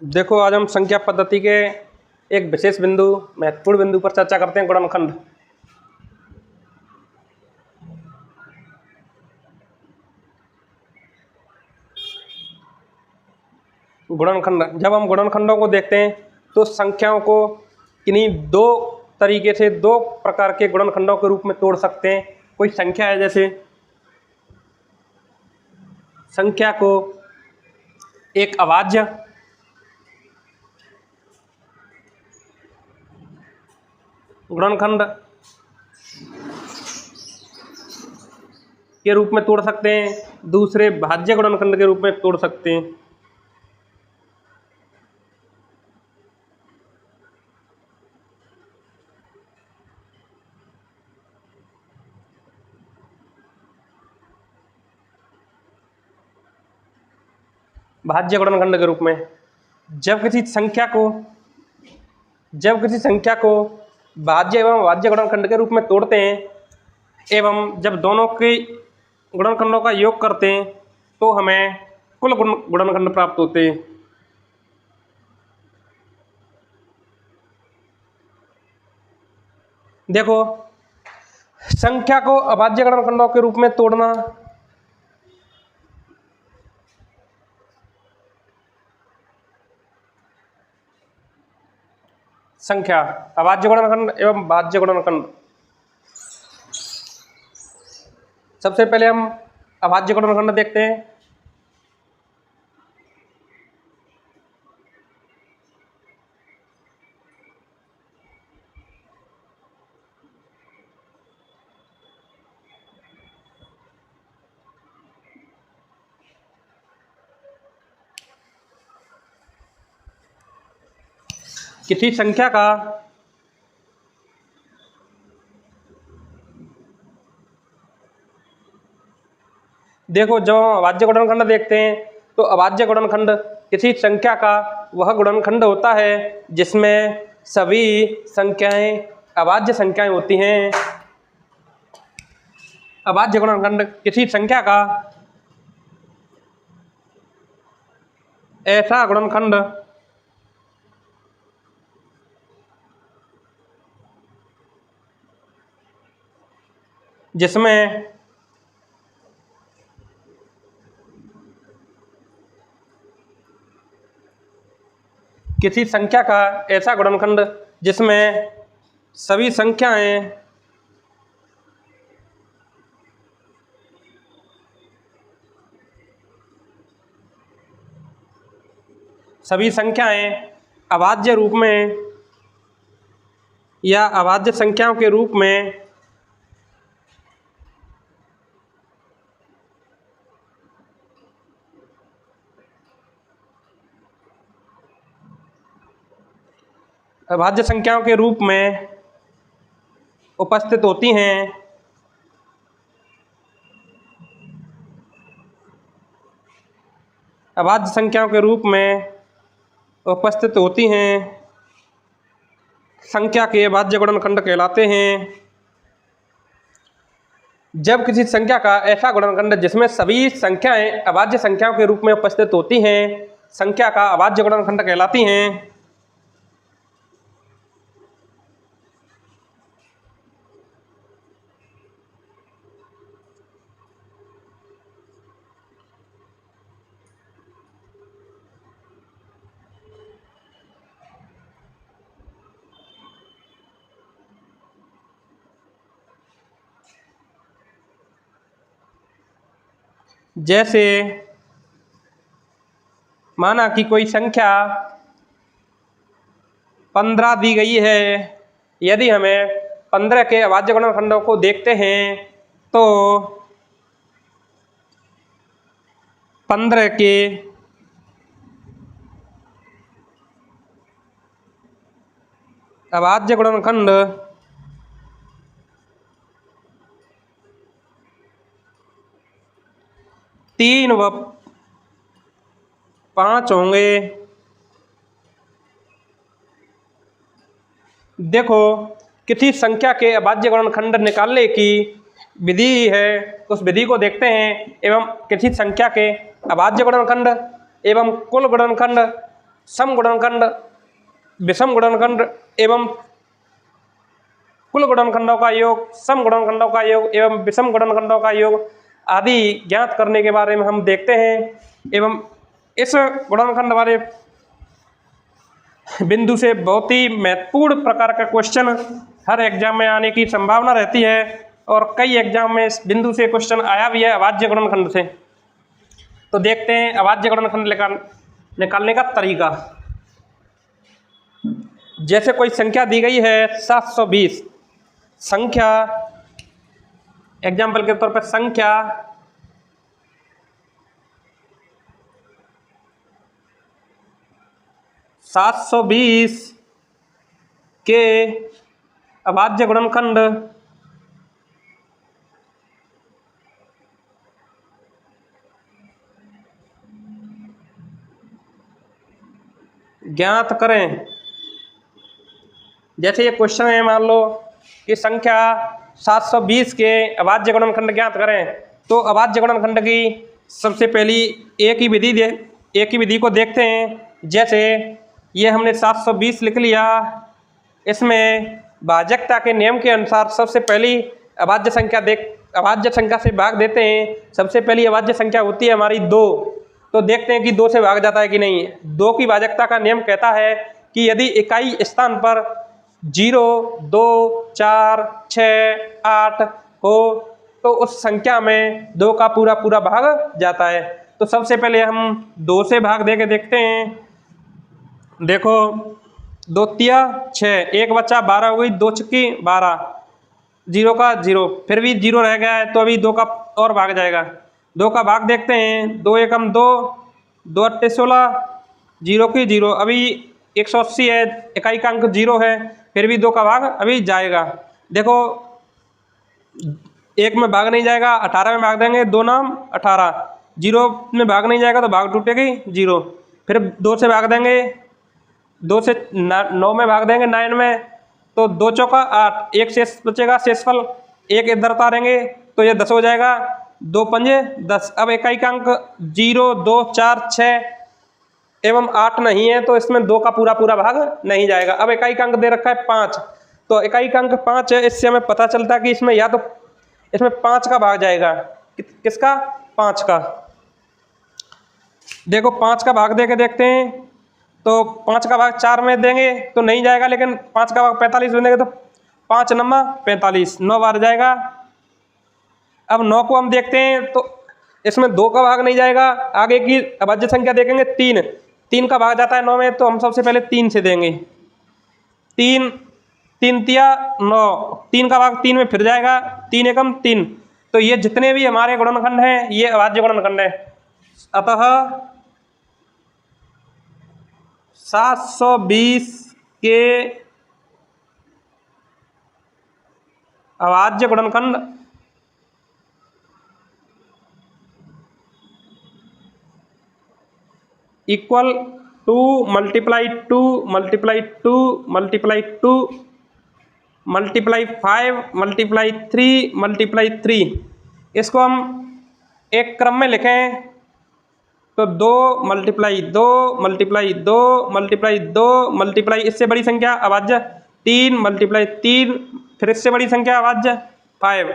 देखो, आज हम संख्या पद्धति के एक विशेष बिंदु, महत्वपूर्ण बिंदु पर चर्चा करते हैं, गुणनखंड। गुणनखंड, जब हम गुणनखंडों को देखते हैं तो संख्याओं को इन्हीं दो तरीके से, दो प्रकार के गुणनखंडों के रूप में तोड़ सकते हैं। कोई संख्या है, जैसे संख्या को एक अभाज्य गुणनखंड के रूप में तोड़ सकते हैं, दूसरे भाज्य गुणनखंड के रूप में तोड़ सकते हैं। भाज्य गुणनखंड के रूप में जब किसी संख्या को भाज्य एवं अभाज्य गुणनखंड के रूप में तोड़ते हैं एवं जब दोनों के गुणनखंडों का योग करते हैं तो हमें कुल गुणनखंड प्राप्त होते हैं। देखो, संख्या को अभाज्य गुणनखंडों के रूप में तोड़ना, संख्या अभाज्य गुणनखंड एवं भाज्य गुणनखंड। सबसे पहले हम अभाज्य गुणनखंड देखते हैं। किसी संख्या का देखो, जब हम अभाज्य गुणनखंड देखते हैं तो अभाज्य गुणनखंड किसी संख्या का वह गुणनखंड होता है जिसमें सभी संख्याएं अभाज्य संख्याएं होती हैं। अभाज्य गुणनखंड किसी संख्या का ऐसा गुणनखंड जिसमें किसी संख्या का ऐसा गुणनखंड जिसमें सभी संख्याएं अभाज्य रूप में या अभाज्य संख्याओं के रूप में अभाज्य संख्याओं के रूप में उपस्थित होती हैं। अभाज्य संख्याओं के रूप में उपस्थित होती हैं संख्या के अभाज्य गुणनखंड कहलाते हैं। जब किसी संख्या का ऐसा गुणनखंड जिसमें सभी संख्याएं अभाज्य संख्याओं के रूप में उपस्थित होती हैं, संख्या का अभाज्य गुणनखंड कहलाती हैं। जैसे माना कि कोई संख्या 15 दी गई है। यदि हमें 15 के अभाज्य गुणनखंडों को देखते हैं तो 15 के अभाज्य गुणनखंड 3 व 5 होंगे। देखो, किसी संख्या के अभाज्य गुणनखंड निकालने की विधि है, उस विधि को देखते हैं एवं किसी संख्या के अभाज्य गुणनखंड एवं कुल गुणनखंड सम गुणनखंड, विषम गुणनखंड एवं कुल गुणनखंडों का योग, सम गुणनखंडों का योग एवं विषम गुणनखंडों का योग आदि ज्ञात करने के बारे में हम देखते हैं। एवं इस गुणनखंड वाले बिंदु से बहुत ही महत्वपूर्ण प्रकार का क्वेश्चन हर एग्जाम में आने की संभावना रहती है और कई एग्जाम में इस बिंदु से क्वेश्चन आया भी है अभाज्य गुणनखंड से। तो देखते हैं अभाज्य गुणनखंड निकालने का तरीका। जैसे कोई संख्या दी गई है 720, संख्या एग्जाम्पल के तौर पर संख्या 720 के अभाज्य गुणनखंड ज्ञात करें। जैसे ये क्वेश्चन है, मान लो कि संख्या 720 के अभाज्य गुणनखंड ज्ञात करें, तो अभाज्य गुणनखंड की सबसे पहली एक ही विधि को देखते हैं। जैसे ये हमने 720 लिख लिया, इसमें भाजकता के नियम के अनुसार सबसे पहली अभाज्य संख्या से भाग देते हैं। सबसे पहली अभाज्य संख्या होती है हमारी 2, तो देखते हैं कि 2 से भाग जाता है कि नहीं। 2 की भाजकता का नियम कहता है कि यदि इकाई स्थान पर 0, 2, 4, 6, 8 हो तो उस संख्या में 2 का पूरा भाग जाता है। तो सबसे पहले हम 2 से भाग दे के देखते हैं। देखो 2 तिया 6, 1 बच्चा 12 हो गई, 2 छक्की 12, 0 का 0, फिर भी 0 रह गया है तो अभी 2 का और भाग जाएगा। 2 का भाग देखते हैं, 2 एकम 2, 2 अट्ठे 16, 0 की 0, अभी 180 है, इकाई का अंक 0 है, फिर भी 2 का भाग अभी जाएगा। देखो 1 में भाग नहीं जाएगा, 18 में भाग देंगे, 2 नाम 18, 0 में भाग नहीं जाएगा तो भाग टूटेगी 0, फिर 2 से भाग देंगे, 2 से 9 में भाग देंगे 9 में, तो 2 चौका 8, 1 शेष बचेगा, शेषफल 1 इधर उतारेंगे तो ये 10 हो जाएगा, 2 पंजे 10। अब इकाई का अंक 0, 2, 4, 6 एवं 8 नहीं है तो इसमें 2 का पूरा भाग नहीं जाएगा। अब इकाई का अंक दे रखा है 5, तो इकाई का अंक 5 है, इससे हमें पता चलता है कि इसमें या तो इसमें 5 का भाग जाएगा। किसका? 5 का। देखो 5 का भाग दे के देखते हैं, तो 5 का भाग 4 में देंगे तो नहीं जाएगा, लेकिन 5 का भाग 45 में देंगे तो 5 नम्मा 45, 9 बार जाएगा। अब 9 को हम देखते हैं तो इसमें 2 का भाग नहीं जाएगा। आगे की अभाज्य संख्या देखेंगे 3 का भाग जाता है 9 में, तो हम सबसे पहले 3 से देंगे। 3 तिया 9, 3 का भाग 3 में फिर जाएगा, 3 एकम 3। तो ये जितने भी हमारे गुणनखंड हैं ये अभाज्य गुणनखंड है। अतः 720 के अभाज्य गुणनखंड equal 2 multiply 2 multiply 2 multiply 2 multiply 5 multiply 3 multiply 3। इसको हम एक क्रम में लिखें तो 2 मल्टीप्लाई 2 मल्टीप्लाई 2 मल्टीप्लाई 2 मल्टीप्लाई इससे बड़ी संख्या अभाज्य 3 मल्टीप्लाई 3, फिर इससे बड़ी संख्या अभाज्य 5।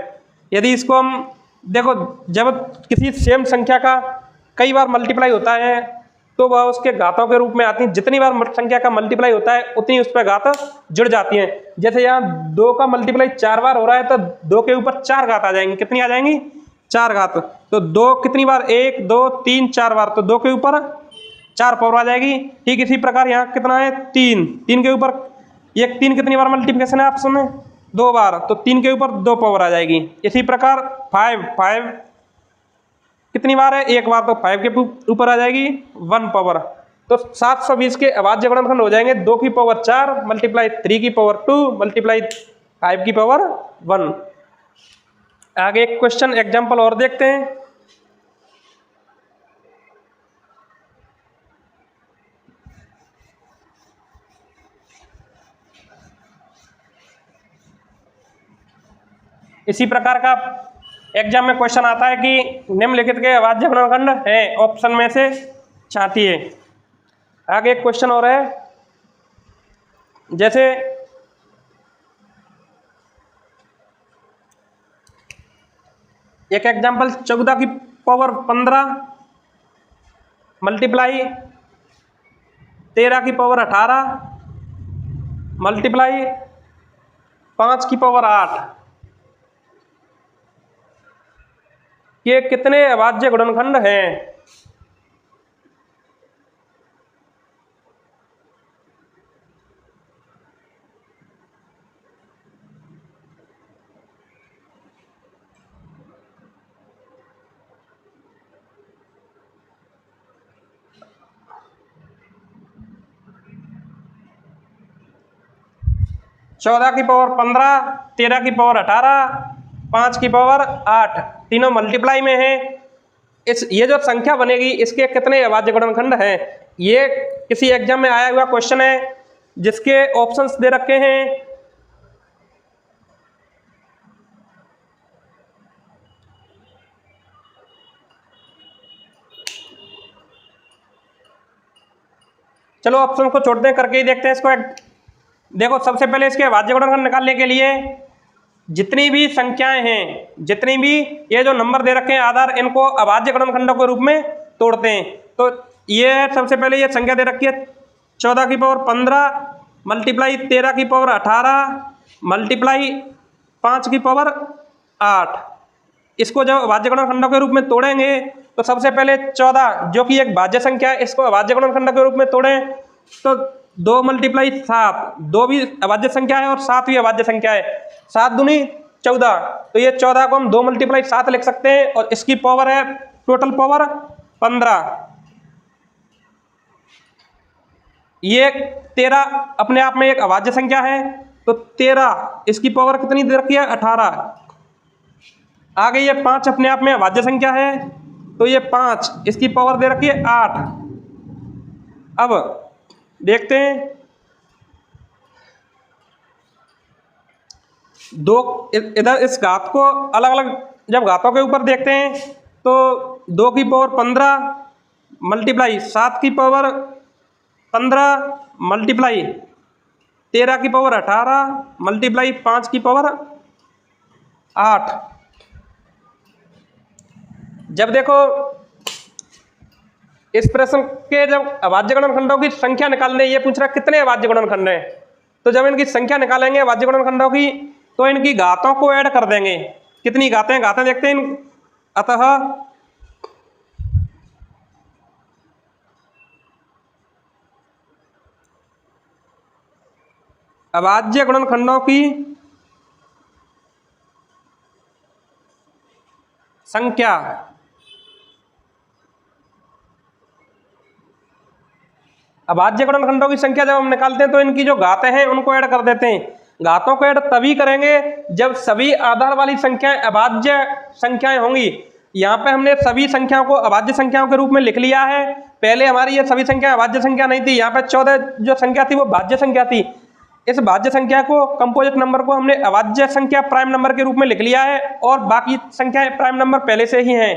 यदि इसको हम देखो, जब किसी सेम संख्या का कई बार मल्टीप्लाई होता है तो वह उसके घातों के रूप में आती हैं। जितनी बार संख्या का मल्टीप्लाई होता है उतनी उस पर घात जुड़ जाती हैं। जैसे यहाँ 2 का मल्टीप्लाई 4 बार हो रहा है तो 2 के ऊपर 4 घात आ जाएंगी। कितनी आ जाएंगी? 4 घात। तो 2 कितनी बार? 1 2 3 4 बार, तो 2 के ऊपर 4 पावर आ जाएगी। ठीक इसी प्रकार यहाँ कितना है? 3 के ऊपर 3 कितनी बार मल्टीप्लिकेशन है ऑप्शन में? 2 बार, तो 3 के ऊपर 2 पावर आ जाएगी। इसी प्रकार 5 कितनी बार है? 1 बार, तो 5 के ऊपर आ जाएगी 1 पावर। तो 720 के अभाज्य गुणनखंड हो जाएंगे 2 की पावर 4 मल्टीप्लाई 3 की पावर 2 मल्टीप्लाई 5 की पावर 1। आगे एक क्वेश्चन एग्जाम्पल और देखते हैं। इसी प्रकार का एग्जाम में क्वेश्चन आता है कि निम्नलिखित के अभाज्य गुणनखंड है, ऑप्शन में से छांटिए। आगे एक क्वेश्चन और है, जैसे एक एग्जांपल 14 की पावर 15 मल्टीप्लाई 13 की पावर 18 मल्टीप्लाई 5 की पावर 8, ये कितने अभाज्य गुणनखंड हैं? चौदह की पावर 15, 13 की पावर 18, 5 की पावर 8, तीनों मल्टीप्लाई में है। ये जो संख्या बनेगी इसके कितने अभाज्य गुणनखंड हैं? ये किसी एग्जाम में आया हुआ क्वेश्चन है जिसके ऑप्शंस दे रखे हैं। चलो ऑप्शन को छोड़ दें, करके ही देखते हैं इसको। देखो सबसे पहले इसके अभाज्य गुणनखंड निकालने के लिए जितनी भी संख्याएं हैं, जितनी भी ये जो नंबर दे रखे हैं आधार, इनको अभाज्य गुणनखंडों के रूप में तोड़ते हैं। तो ये सबसे पहले ये संख्या दे रखी है 14 की पावर 15 मल्टीप्लाई 13 की पावर 18 मल्टीप्लाई 5 की पावर 8। इसको जब अभाज्य गुणनखंडों के रूप में तोड़ेंगे तो सबसे पहले 14 जो कि एक भाज्य संख्या है, इसको अभाज्य गुणनखंड के रूप में तोड़ें तो 2 मल्टीप्लाई 7, 2 भी अभाज्य संख्या है और 7 भी अभाज्य संख्या है, 7 दूनी 14, तो ये 14 को हम 2 मल्टीप्लाई 7 लिख सकते हैं और इसकी पावर है टोटल पावर 15। ये 13 अपने आप में एक अभाज्य संख्या है, तो 13 इसकी पावर कितनी दे रखी है 18। आगे ये 5 अपने आप में अभाज्य संख्या है, तो ये 5 इसकी पावर दे रखी है 8। अब देखते हैं दो, इधर इस घात को अलग अलग जब घातों के ऊपर देखते हैं तो 2 की पावर 15 मल्टीप्लाई 7 की पावर 15 मल्टीप्लाई 13 की पावर 18 मल्टीप्लाई 5 की पावर 8। जब देखो इस प्रश्न के जब अभाज्य गुणनखंडों की संख्या निकालने, ये पूछ रहा है कितने अभाज्य गुणनखंड हैं, तो जब इनकी संख्या निकालेंगे अभाज्य गुणनखंडों की तो इनकी घातों को ऐड कर देंगे। कितनी घातें देखते हैं। अतः अभाज्य गुणनखंडों की संख्या अभाज्य गुणनखंडों की संख्या जब हम निकालते हैं तो इनकी जो घातें हैं उनको ऐड कर देते हैं। घातों को ऐड तभी करेंगे जब सभी आधार वाली संख्याएं अभाज्य संख्याएं होंगी। यहाँ पे हमने सभी संख्याओं को अभाज्य संख्याओं के रूप में लिख लिया है। पहले हमारी ये सभी संख्या अभाज्य संख्या नहीं थी, यहाँ पे 14 जो संख्या थी वो भाज्य संख्या थी। इस भाज्य संख्या को, कंपोजिट नंबर को हमने अभाज्य संख्या प्राइम नंबर के रूप में लिख लिया है और बाकी संख्याएं प्राइम नंबर पहले से ही हैं।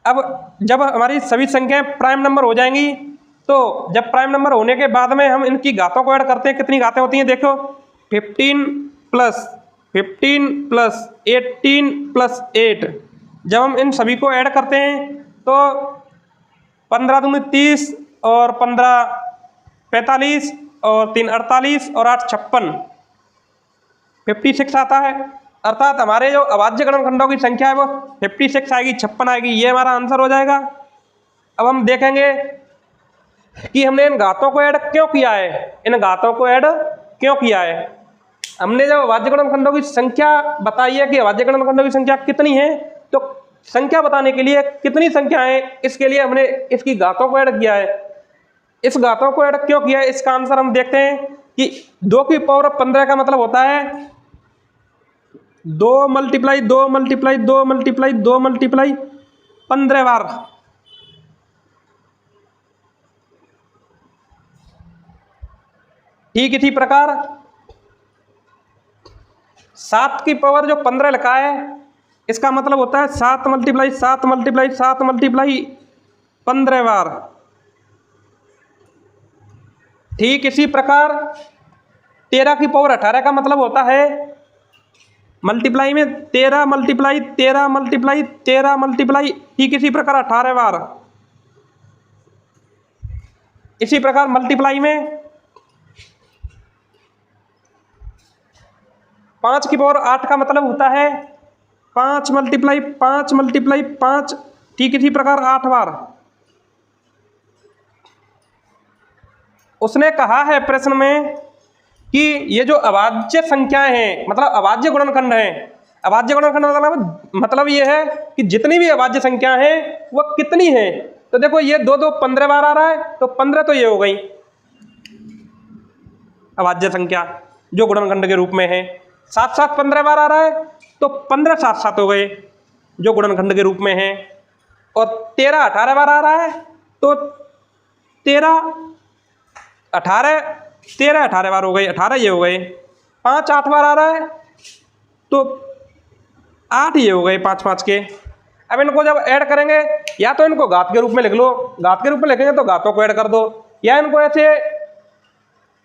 अब जब हमारी सभी संख्याएं प्राइम नंबर हो जाएंगी तो जब प्राइम नंबर होने के बाद में हम इनकी घातों को ऐड करते हैं। कितनी घातें होती हैं देखो, 15 प्लस 18 प्लस 8। जब हम इन सभी को ऐड करते हैं तो 15 दूनी 30 और 15 45 और 3 48 और 8 56, 56 आता है। अर्थात हमारे जो अभाज्य गुणनखंडों की संख्या है वो 56 आएगी, 56 आएगी। ये हमारा आंसर हो जाएगा। अब हम देखेंगे कि हमने इन घातों को ऐड क्यों किया है। इन घातों को ऐड क्यों किया है, हमने जब अभाज्य गुणनखंडों की संख्या बताई है कि अभाज्य गुणनखंडों की संख्या कितनी है, तो संख्या बताने के लिए कितनी संख्या है इसके लिए हमने इसकी घातों को ऐड किया है। इस घातों को ऐड क्यों किया है, इसका आंसर हम देखते हैं कि 2 की पावर 15 का मतलब होता है 2 मल्टीप्लाई 2 मल्टीप्लाई 2 मल्टीप्लाई 2 मल्टीप्लाई 15 बार। ठीक इसी प्रकार 7 की पावर जो 15 लिखा है इसका मतलब होता है 7 मल्टीप्लाई 7 मल्टीप्लाई 7 मल्टीप्लाई 15 बार। ठीक इसी प्रकार 13 की पावर 18 का मतलब होता है मल्टीप्लाई में 13 मल्टीप्लाई 13 मल्टीप्लाई 13 मल्टीप्लाई, ठीक इसी प्रकार 18 बार। इसी प्रकार मल्टीप्लाई में 5 की पावर 8 का मतलब होता है 5 मल्टीप्लाई 5 मल्टीप्लाई 5, ठीक इसी प्रकार 8 बार। उसने कहा है प्रश्न में कि ये जो अभाज्य संख्याएं हैं, मतलब अभाज्य गुणनखंड हैं, अभाज्य गुणनखंड मतलब ये है कि जितनी भी अभाज्य संख्या हैं वह कितनी हैं। तो देखो ये 2 2 15 बार आ रहा है, तो 15 तो ये हो गई अभाज्य संख्या जो गुणनखंड के रूप में है। 7 7 15 बार आ रहा है, तो 15 7 7 हो गए जो गुणनखंड के रूप में है। और 13 18 बार आ रहा है, तो 13 18 बार हो गए, 18 ये हो गए। 5 8 बार आ रहा है, तो 8 ये हो गए 5 5 के। अब इनको जब ऐड करेंगे, या तो इनको घात के रूप में लिख लो, घात के रूप में लिखेंगे तो घातों को ऐड कर दो, या इनको ऐसे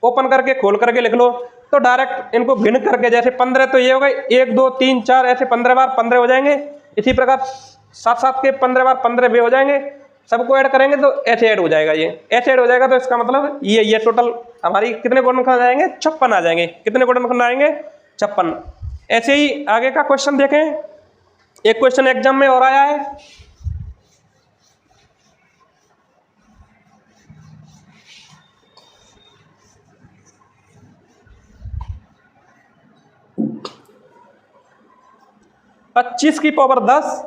ओपन करके खोल करके लिख लो, तो डायरेक्ट इनको भिन्न करके, जैसे 15 तो ये हो गए 1 2 3 4 ऐसे 15 बार 15 हो जाएंगे। इसी प्रकार 7 7 के 15 बार 15 भी हो जाएंगे। सबको ऐड करेंगे तो ऐसे ऐड हो जाएगा, ये ऐसे ऐड हो जाएगा। तो इसका मतलब ये टोटल हमारी कितने गुणनखंड आ जाएंगे? 56 आ जाएंगे। कितने गुणनखंड आएंगे? 56। ऐसे ही आगे का क्वेश्चन देखें, एक क्वेश्चन एग्जाम में और आया है। पच्चीस की पावर 10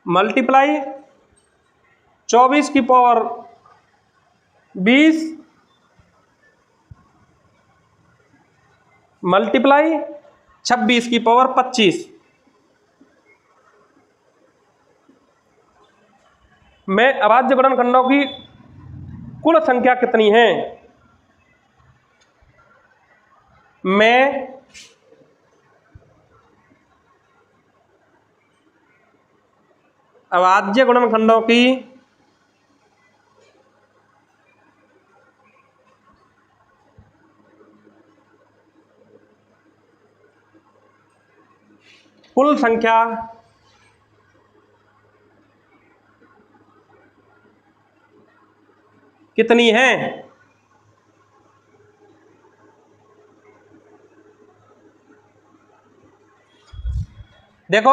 मल्टीप्लाई 24 की पावर 20 मल्टीप्लाई 26 की पावर 25 में अभाज्य गुणनखंडों की कुल संख्या कितनी है? में अभाज्य गुणनखंडों की कुल संख्या कितनी है? देखो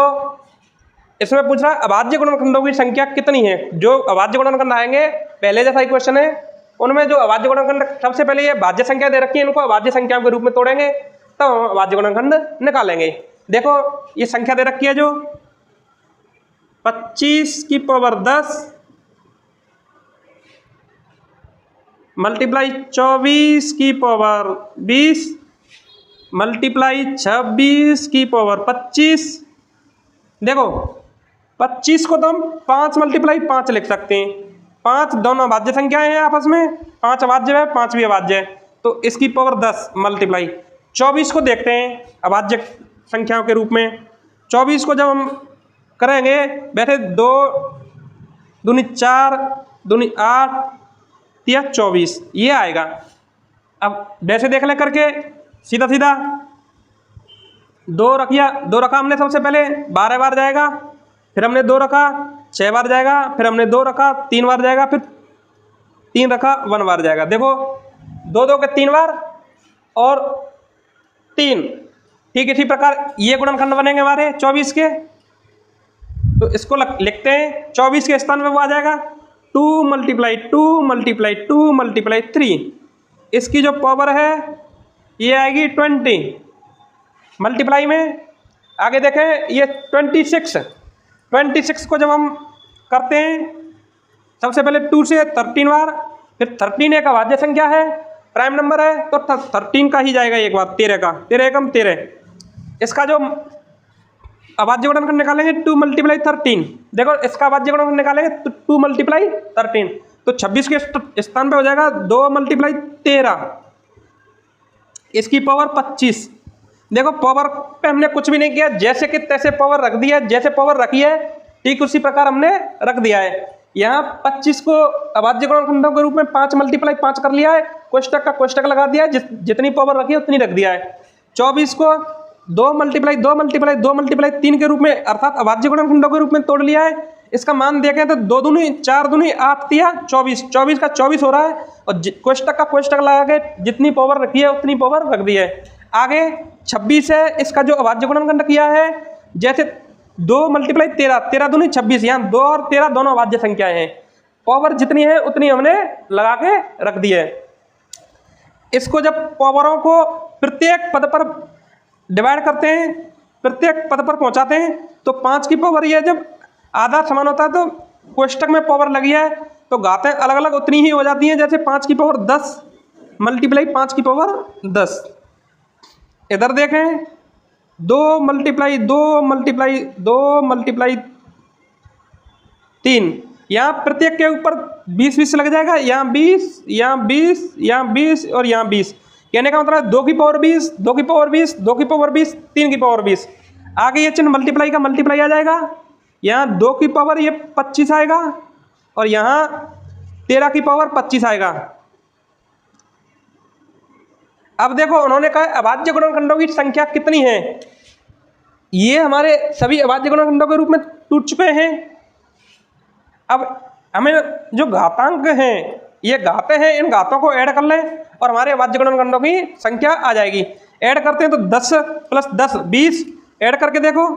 इसमें पूछ रहा है अभाज्य गुणनखंडों की संख्या कितनी है। जो अभाज्य गुणनखंड आएंगे, पहले जैसा ही क्वेश्चन है, उनमें जो अभाज्य गुणनखंड सबसे पहले ये भाज्य संख्या दे रखी है, इनको अभाज्य संख्याओं के रूप में तोड़ेंगे तो हम अभाज्य गुणनखंड निकालेंगे। देखो ये संख्या दे रखी है जो 25 की पावर 10 मल्टीप्लाई 24 की पावर 20 मल्टीप्लाई 26 की पावर 25। देखो 25 को तो हम 5 मल्टीप्लाई 5 लिख सकते हैं। 5 दोनों अभाज्य संख्याएं हैं आपस में, 5 अभाज्य है 5 भी अभाज्य है, तो इसकी पावर 10 मल्टीप्लाई 24 को देखते हैं अभाज्य संख्याओं के रूप में। 24 को जब हम करेंगे, वैसे 2 दूनी 4 दूनी 8 या 24 ये आएगा। अब वैसे देख ले करके सीधा सीधा 2 रखा हमने सबसे पहले 12 बार जाएगा, फिर हमने 2 रखा 6 बार जाएगा, फिर हमने 2 रखा 3 बार जाएगा, फिर 3 रखा 1 बार जाएगा। देखो 2 2 के 3 बार और 3, ठीक इसी प्रकार ये गुणनखंड बनेंगे हमारे 24 के। तो इसको लिखते हैं 24 के स्थान पे वो आ जाएगा 2 मल्टीप्लाई 2 मल्टीप्लाई 2 मल्टीप्लाई 3। इसकी जो पावर है ये आएगी 20 मल्टीप्लाई में। आगे देखें ये 26 को जब हम करते हैं सबसे पहले 2 से 13 बार, फिर 13 एक अभाज्य संख्या है, प्राइम नंबर है, तो 13 का ही जाएगा एक बार, 13 का, 13 एकम 13। इसका जो अभाज्य गुणनखंड निकालेंगे 2 मल्टीप्लाई 13। देखो इसका अभाज्य गुणनखंड निकालेंगे तो 2 मल्टीप्लाई 13, तो 26 के स्थान पे हो जाएगा 2 मल्टीप्लाई 13, इसकी पावर 25। देखो पावर पे हमने कुछ भी नहीं किया, जैसे कि तैसे पावर रख दी है, जैसे पावर रखी है ठीक उसी प्रकार हमने रख दिया है। यहाँ 25 को अभाज्य गुणनखंडों के रूप में 5 × 5 कर लिया है, कोष्टक का कोष्टक लगा दिया है, जितनी पावर रखी है उतनी रख दिया है। 24 को 2 × 2 × 2 × 3 के रूप में अर्थात अभाज्य गुणनखंडों के रूप में तोड़ लिया है। इसका मान देखें तो 2 दूनी 4 दूनी 8 दिया 24, 24 का 24 हो रहा है और कोष्टक का कोष्टक लगा के जितनी पावर रखी है उतनी पावर रख दी है। आगे 26 है, इसका जो अभाज्य गुणनखंड किया है, जैसे 2 × 13, 13 दूनी 26, यहाँ 2 और 13 दोनों अभाज्य संख्याएं हैं, पावर जितनी है उतनी हमने लगा के रख दी है। इसको जब पावरों को प्रत्येक पद पर डिवाइड करते हैं, प्रत्येक पद पर पहुंचाते हैं, तो 5 की पावर ये जब आधा समान होता है तो कोष्टक में पावर लगी है तो घातें अलग अलग उतनी ही हो जाती हैं, जैसे 5 की पावर 10 × 5 की पावर 10। इधर देखें 2 × 2 × 3, यहाँ प्रत्येक के ऊपर 20 लग जाएगा, यहाँ 20, यहाँ 20, यहाँ 20 और यहाँ 20। कहने का मतलब 2 की पावर 20, 2 की पावर 20, 2 की पावर 20, 3 की पावर 20। आगे ये चिन्ह मल्टीप्लाई का मल्टीप्लाई आ जाएगा, यहाँ 2 की पावर ये 25 आएगा और यहाँ 13 की पावर 25 आएगा। अब देखो उन्होंने कहा अभाज्य गुणनखंडों की संख्या कितनी है, ये हमारे सभी अभाज्य गुणनखंडों के रूप में टूट चुके हैं। अब हमें जो घातांक हैं, ये घाते हैं, इन घातों को ऐड कर लें और हमारे अभाज्य गुणनखंडों की संख्या आ जाएगी। ऐड करते हैं तो 10 + 10 20, ऐड करके देखो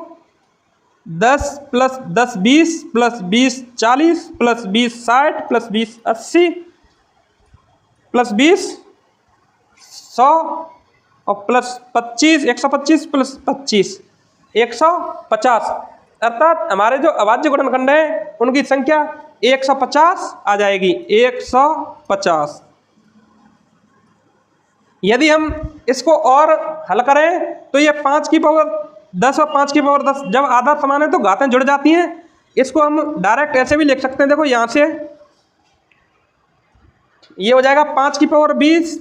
10 + 10 20 + 20 40 + 20 60 + 20 80 + 20 100 और +25 125 + 25 150, अर्थात हमारे जो अभाज्य गुणनखंड हैं उनकी संख्या 150 आ जाएगी, 150। यदि हम इसको और हल करें तो ये 5 की पावर 10 और 5 की पावर 10 जब आधा समान है तो घातें जुड़ जाती हैं। इसको हम डायरेक्ट ऐसे भी लिख सकते हैं, देखो यहाँ से ये हो जाएगा 5 की पावर 20,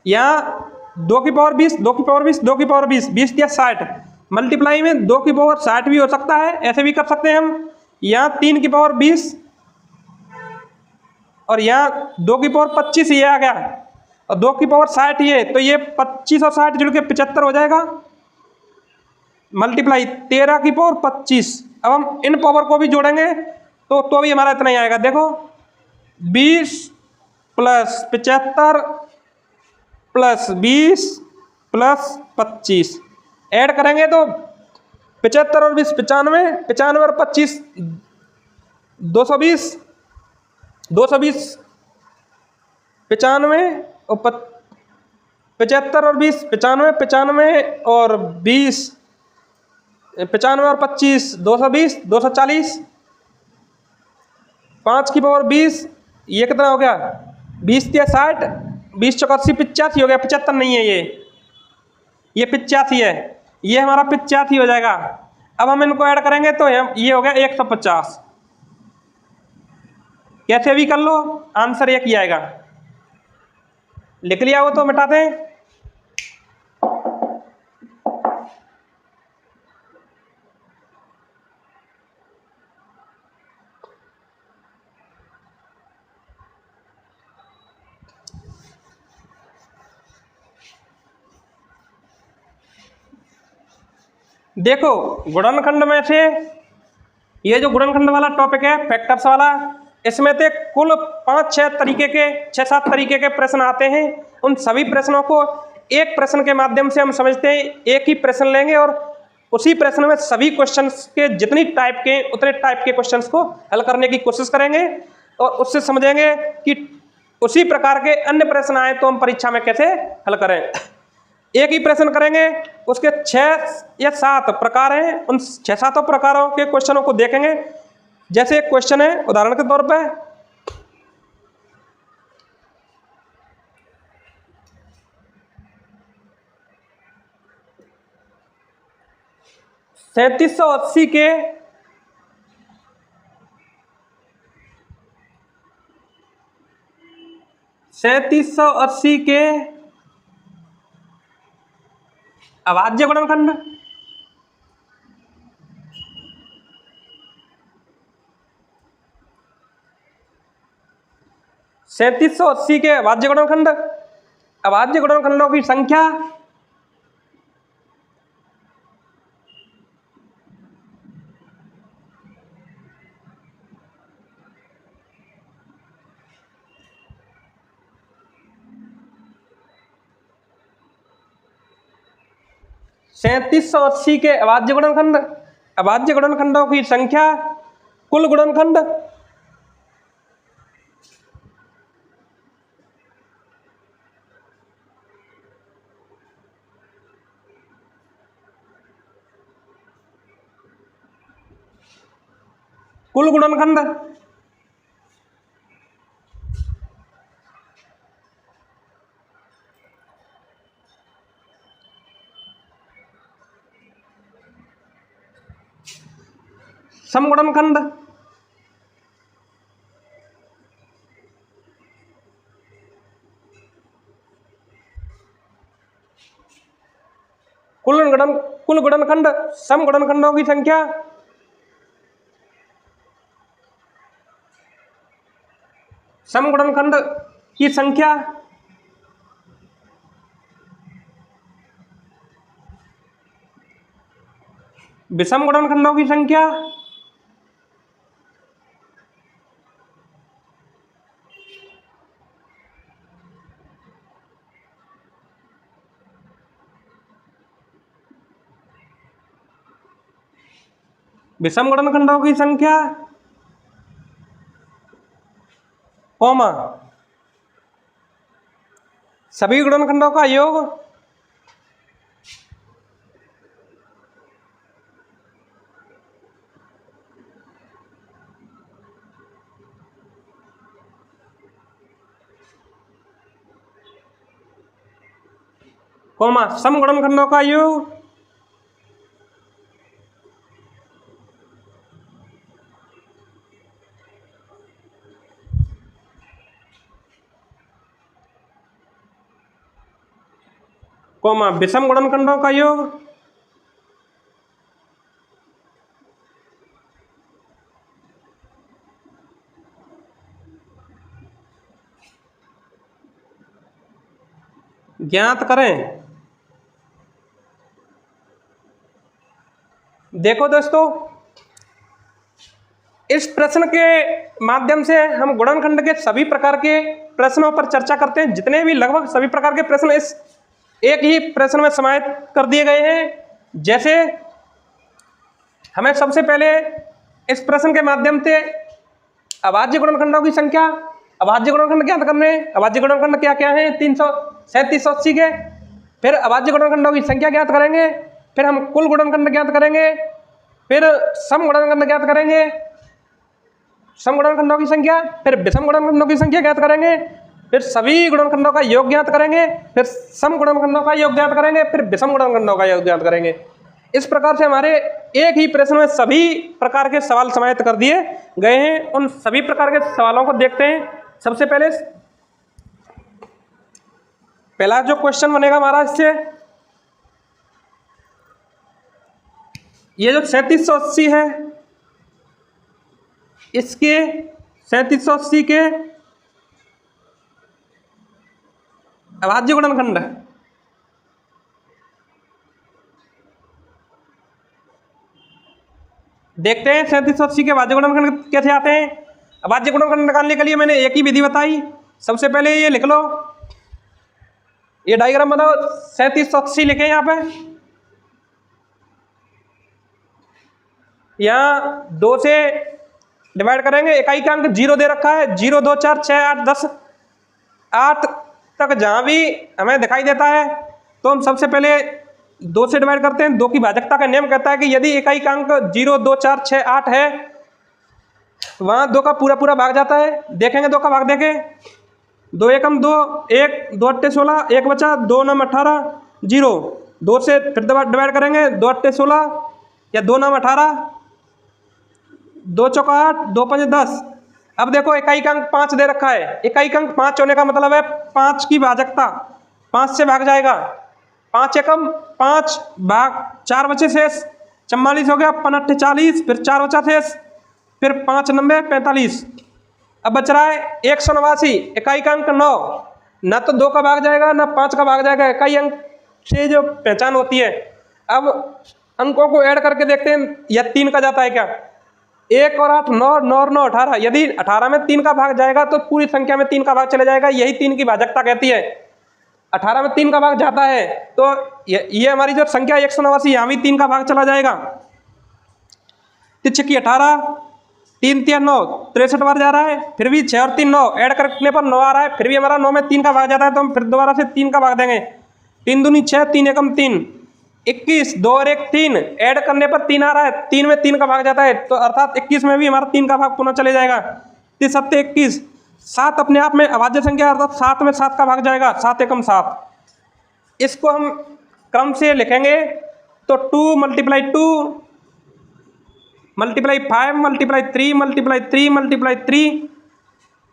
यहाँ 2 की पावर 20, 2 की पावर 20, 2 की पावर 20, 20 या 60, मल्टीप्लाई में 2 की पावर 60 भी हो सकता है, ऐसे भी कर सकते हैं हम। यहाँ 3 की पावर 20 और यहाँ 2 की पावर 25 ये आ गया और 2 की पावर 60 ये, तो ये 25 और 60 जुड़ के 75 हो जाएगा, मल्टीप्लाई 13 की पावर 25। अब हम इन पावर को भी जोड़ेंगे तो भी हमारा इतना ही आएगा, देखो 20 + 75 + 20 + 25, ऐड करेंगे तो 75 और 20 95, 95 और 25 220, 220 95 और 75 और 20 95, 95 और 20 95 और 25 220, 240, 5 की पावर 20, ये कितना हो गया 20 या 60, 20 × 80 85 हो गया, 75 नहीं है, ये 85 है, ये हमारा 85 हो जाएगा। अब हम इनको ऐड करेंगे तो ये हो गया 150, कैसे भी कर लो आंसर एक ही आएगा। लिख लिया वो तो मिटाते हैं। देखो गुणनखंड में से ये जो गुणनखंड वाला टॉपिक है फैक्टर्स वाला, इसमें से कुल 5-6 तरीके के 6-7 तरीके के प्रश्न आते हैं। उन सभी प्रश्नों को एक प्रश्न के माध्यम से हम समझते हैं, एक ही प्रश्न लेंगे और उसी प्रश्न में सभी क्वेश्चंस के जितनी टाइप के उतने टाइप के क्वेश्चंस को हल करने की कोशिश करेंगे और उससे समझेंगे कि उसी प्रकार के अन्य प्रश्न आए तो हम परीक्षा में कैसे हल करें। एक ही प्रश्न करेंगे, उसके 6 या 7 प्रकार हैं, उन 6-7 प्रकारों के क्वेश्चनों को देखेंगे। जैसे एक क्वेश्चन है उदाहरण के तौर पर, 3780 के 3780 के अभाज्य गुणनखंड 3780 के अभाज्य गुणनखंड, अभाज्य गुणनखंडों की संख्या के अभाज्य गुणनखंड, अभाज्य गुणनखंडों की संख्या कुल गुणनखंड कुल गुणनखंड सम गुणनखंड कुल गुणनखंड सम गुणनखंडों की संख्या सम गुणनखंड की संख्या विषम गुणनखंडों की संख्या विषम गुणनखंडों की संख्या कॉमा सभी गुणनखंडों का योग कॉमा सम गुणनखंडों का योग कॉमा विषम गुणनखंडों का योग ज्ञात करें। देखो दोस्तों, इस प्रश्न के माध्यम से हम गुणनखंड के सभी प्रकार के प्रश्नों पर चर्चा करते हैं। जितने भी लगभग सभी प्रकार के प्रश्न इस एक ही प्रश्न में समाहित कर दिए गए हैं। जैसे हमें सबसे पहले इस प्रश्न के माध्यम से अभाज्य गुणनखंडों की संख्या, अभाज्य गुणनखंड ज्ञात करने। अभाज्य गुणनखंड क्या क्या है? 3780 के। फिर अभाज्य गुणनखंडों की संख्या ज्ञात करेंगे, फिर हम कुल गुणनखंड ज्ञात करेंगे, फिर सम गुणनखंड ज्ञात करेंगे, सम गुणनखंडों की संख्या, फिर विषम गुणनखंडों की संख्या ज्ञात करेंगे, फिर सभी गुणनखंडों का योग ज्ञात करेंगे, फिर सम गुणनखंडों का योग ज्ञात करेंगे, फिर विषम गुणनखंडों का योग ज्ञात करेंगे। इस प्रकार से हमारे एक ही प्रश्न में सभी प्रकार के सवाल समाहित कर दिए गए हैं। उन सभी प्रकार के सवालों को देखते हैं। सबसे पहले पहला जो क्वेश्चन बनेगा हमारा, इससे ये जो 3780 है, इसके 3780 के अभाज्य गुणनखंड देखते हैं। 3780 के अभाज्य गुणनखंड कैसे आते हैं? अभाज्य गुणनखंड निकालने के लिए मैंने एक ही विधि बताई। सबसे पहले ये लिख लो, ये डायग्राम बनाओ। 3780 लिखे यहाँ पे, यहाँ 2 से डिवाइड करेंगे। इकाई का अंक 0 दे रखा है, 0, 2, 4, 6, 8, 10, 8 तक जहाँ भी हमें दिखाई देता है तो हम सबसे पहले 2 से डिवाइड करते हैं। 2 की भाजकता का नियम कहता है कि यदि इकाई का अंक 0, 2, 4, 6, 8 है, वहाँ 2 का पूरा पूरा भाग जाता है। देखेंगे 2 का भाग देखें। 2 एकम 2, 1, 2 अट्ठे 16, 1 बचा, 2 9 18, 0। 2 से फिर डिवाइड करेंगे, 2 अट्ठे 16 या 2 9 18, 2 चौका 8, 2 पंजे 10। अब देखो इकाई का अंक 5 दे रखा है। इकाई का अंक 5 होने का मतलब है 5 की भाजकता 5 से भाग जाएगा। 5 एकम 5 भाग 4 बचे शेष 44 हो गया। 5 अट्ठे 40, फिर 4 बचा शेष, फिर 5 90 45। अब बच रहा है 189, इकाई का अंक 9, ना तो 2 का भाग जाएगा ना 5 का भाग जाएगा, इकाई अंक से जो पहचान होती है। अब अंकों को ऐड करके देखते हैं या 3 का जाता है क्या। 1 और 8 9, 9 और 9 18, यदि 18 में 3 का भाग जाएगा तो पूरी संख्या में 3 का भाग चले जाएगा, यही 3 की भाजकता कहती है। 18 में 3 का भाग जाता है तो ये हमारी जो संख्या 189, यहाँ भी 3 का भाग चला जाएगा। 3 18, 3 3 9, 63 बार जा रहा है, फिर भी 6 और 3 9, ऐड करने पर 9 आ रहा है, फिर भी हमारा 9 में 3 का भाग जाता है, तो हम फिर दोबारा से 3 का भाग देंगे। 3 दूनी 6, 3 एकम 3, 21, 2 और 1 3, ऐड करने पर 3 आ रहा है, 3 में 3 का भाग जाता है, तो अर्थात 21 में भी हमारा 3 का भाग पुनः चले जाएगा। 3 7 21, 7 अपने आप में अभाज्य संख्या, अर्थात 7 में 7 का भाग जाएगा, 7 एकम 7। इसको हम क्रम से लिखेंगे तो 2 × 2 multiply 5 multiply 3 multiply 3 multiply 3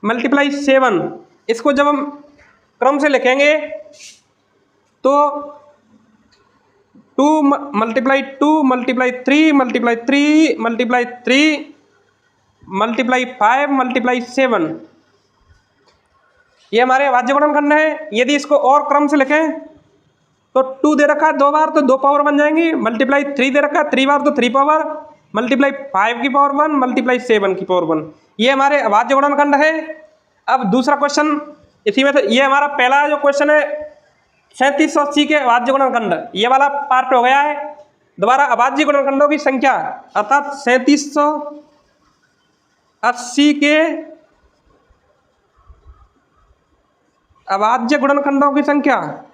multiply 7। इसको जब हम क्रम से लिखेंगे तो 2 multiply 2 multiply 3 multiply 3 multiply 3 multiply 5 multiply 7, ये हमारे अभाज्य गुणनखंड है। यदि इसको और क्रम से लिखें तो 2 दे रखा है 2 बार तो 2 पावर बन जाएंगी, मल्टीप्लाई 3 दे रखा है 3 बार तो 3 पावर, मल्टीप्लाई 5 की पावर 1 मल्टीप्लाई 7 की पावर 1, ये हमारे अभाज्य गुणनखंड है। अब दूसरा क्वेश्चन इसी में से, ये हमारा पहला जो क्वेश्चन है 3780 के अभाज्य गुणनखंड, ये वाला पार्ट हो गया है। दोबारा अभाज्य गुणनखंडों की संख्या अर्थात 3780 के अभाज्य गुणनखंडों की संख्या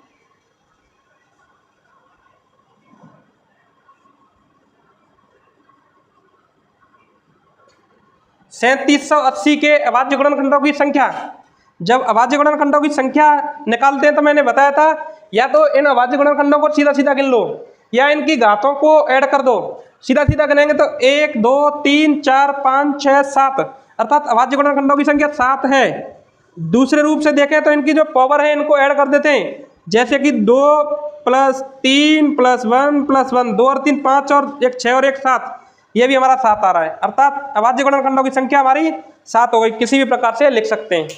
3780 के अभाज्य गुणनखंडों की संख्या, जब अभाज्य गुणनखंडों की संख्या निकालते हैं तो मैंने बताया था या तो इन अभाज्य गुणनखंडों को सीधा सीधा गिन लो या इनकी घातों को ऐड कर दो। सीधा सीधा गिनेंगे तो 1 2 3 4 5 6 7, अर्थात अभाज्य गुणनखंडों की संख्या 7 है। दूसरे रूप से देखें तो इनकी जो पावर है इनको ऐड कर देते हैं, जैसे कि 2 + 3 + 1 + 1, 2 और 3 5 और 1 6 और 1 7, ये भी हमारा 7 आ रहा है, अर्थात अभाज्य गुणनखंडों की संख्या हमारी 7 हो गई। किसी भी प्रकार से लिख सकते हैं।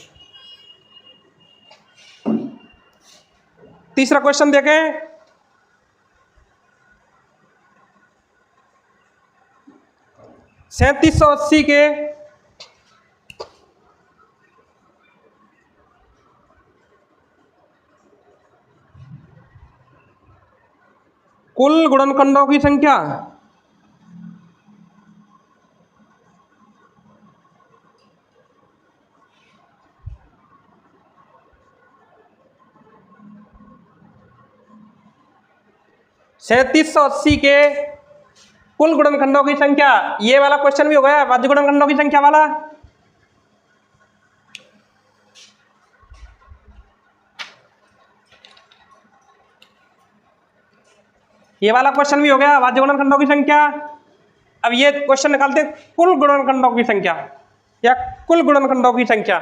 तीसरा क्वेश्चन देखें, सैंतीस सौ अस्सी के कुल गुणनखंडों की संख्या सैंतीस सौ अस्सी के कुल गुणनखंडों की संख्या, ये वाला क्वेश्चन भी हो गया अभाज्य गुणनखंडों की संख्या वाला। ये वाला क्वेश्चन भी हो गया अभाज्य गुणनखंडों की संख्या। अब ये क्वेश्चन निकालते हैं कुल गुणनखंडों की संख्या या कुल गुणनखंडों की संख्या।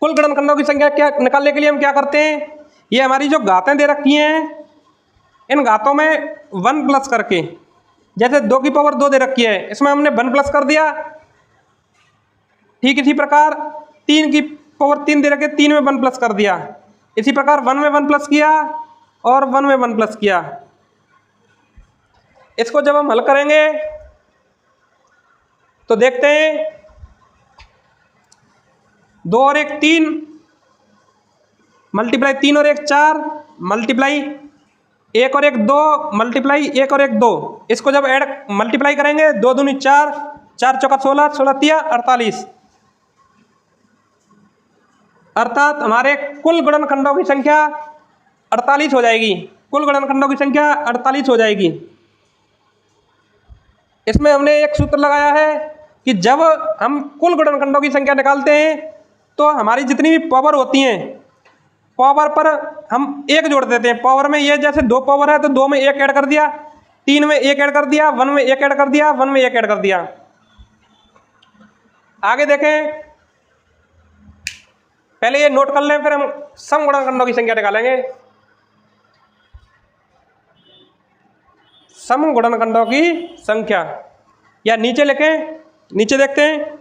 कुल गुणनखंडों की संख्या क्या निकालने के लिए हम क्या करते हैं, ये हमारी जो घातें दे रखी हैं इन घातों में 1 प्लस करके, जैसे 2 की पावर 2 दे रखी है इसमें हमने 1 प्लस कर दिया, ठीक इसी प्रकार 3 की पावर 3 दे रखे 3 में 1 प्लस कर दिया, इसी प्रकार 1 में 1 प्लस किया और 1 में 1 प्लस किया। इसको जब हम हल करेंगे तो देखते हैं 2 और 1 3 मल्टीप्लाई 3 और 1 4 मल्टीप्लाई 1 और 1 2 मल्टीप्लाई 1 और 1 2, इसको जब ऐड मल्टीप्लाई करेंगे 2 दूनी 4, 4 चौका 16, 16 तिया 48, अर्थात हमारे कुल गुणनखंडों की संख्या 48 हो जाएगी। कुल गुणनखंडों की संख्या 48 हो जाएगी। इसमें हमने एक सूत्र लगाया है कि जब हम कुल गुणनखंडों की संख्या निकालते हैं तो हमारी जितनी भी पावर होती हैं पावर पर हम 1 जोड़ देते हैं। पावर में ये जैसे 2 पावर है तो 2 में 1 ऐड कर दिया, 3 में 1 ऐड कर दिया, 1 में 1 ऐड कर दिया, 1 में 1 ऐड कर दिया। आगे देखें, पहले ये नोट कर लें फिर हम सम गुणनखंडों की संख्या निकालेंगे। सम गुणनखंडों की संख्या या नीचे लिखें, नीचे देखते हैं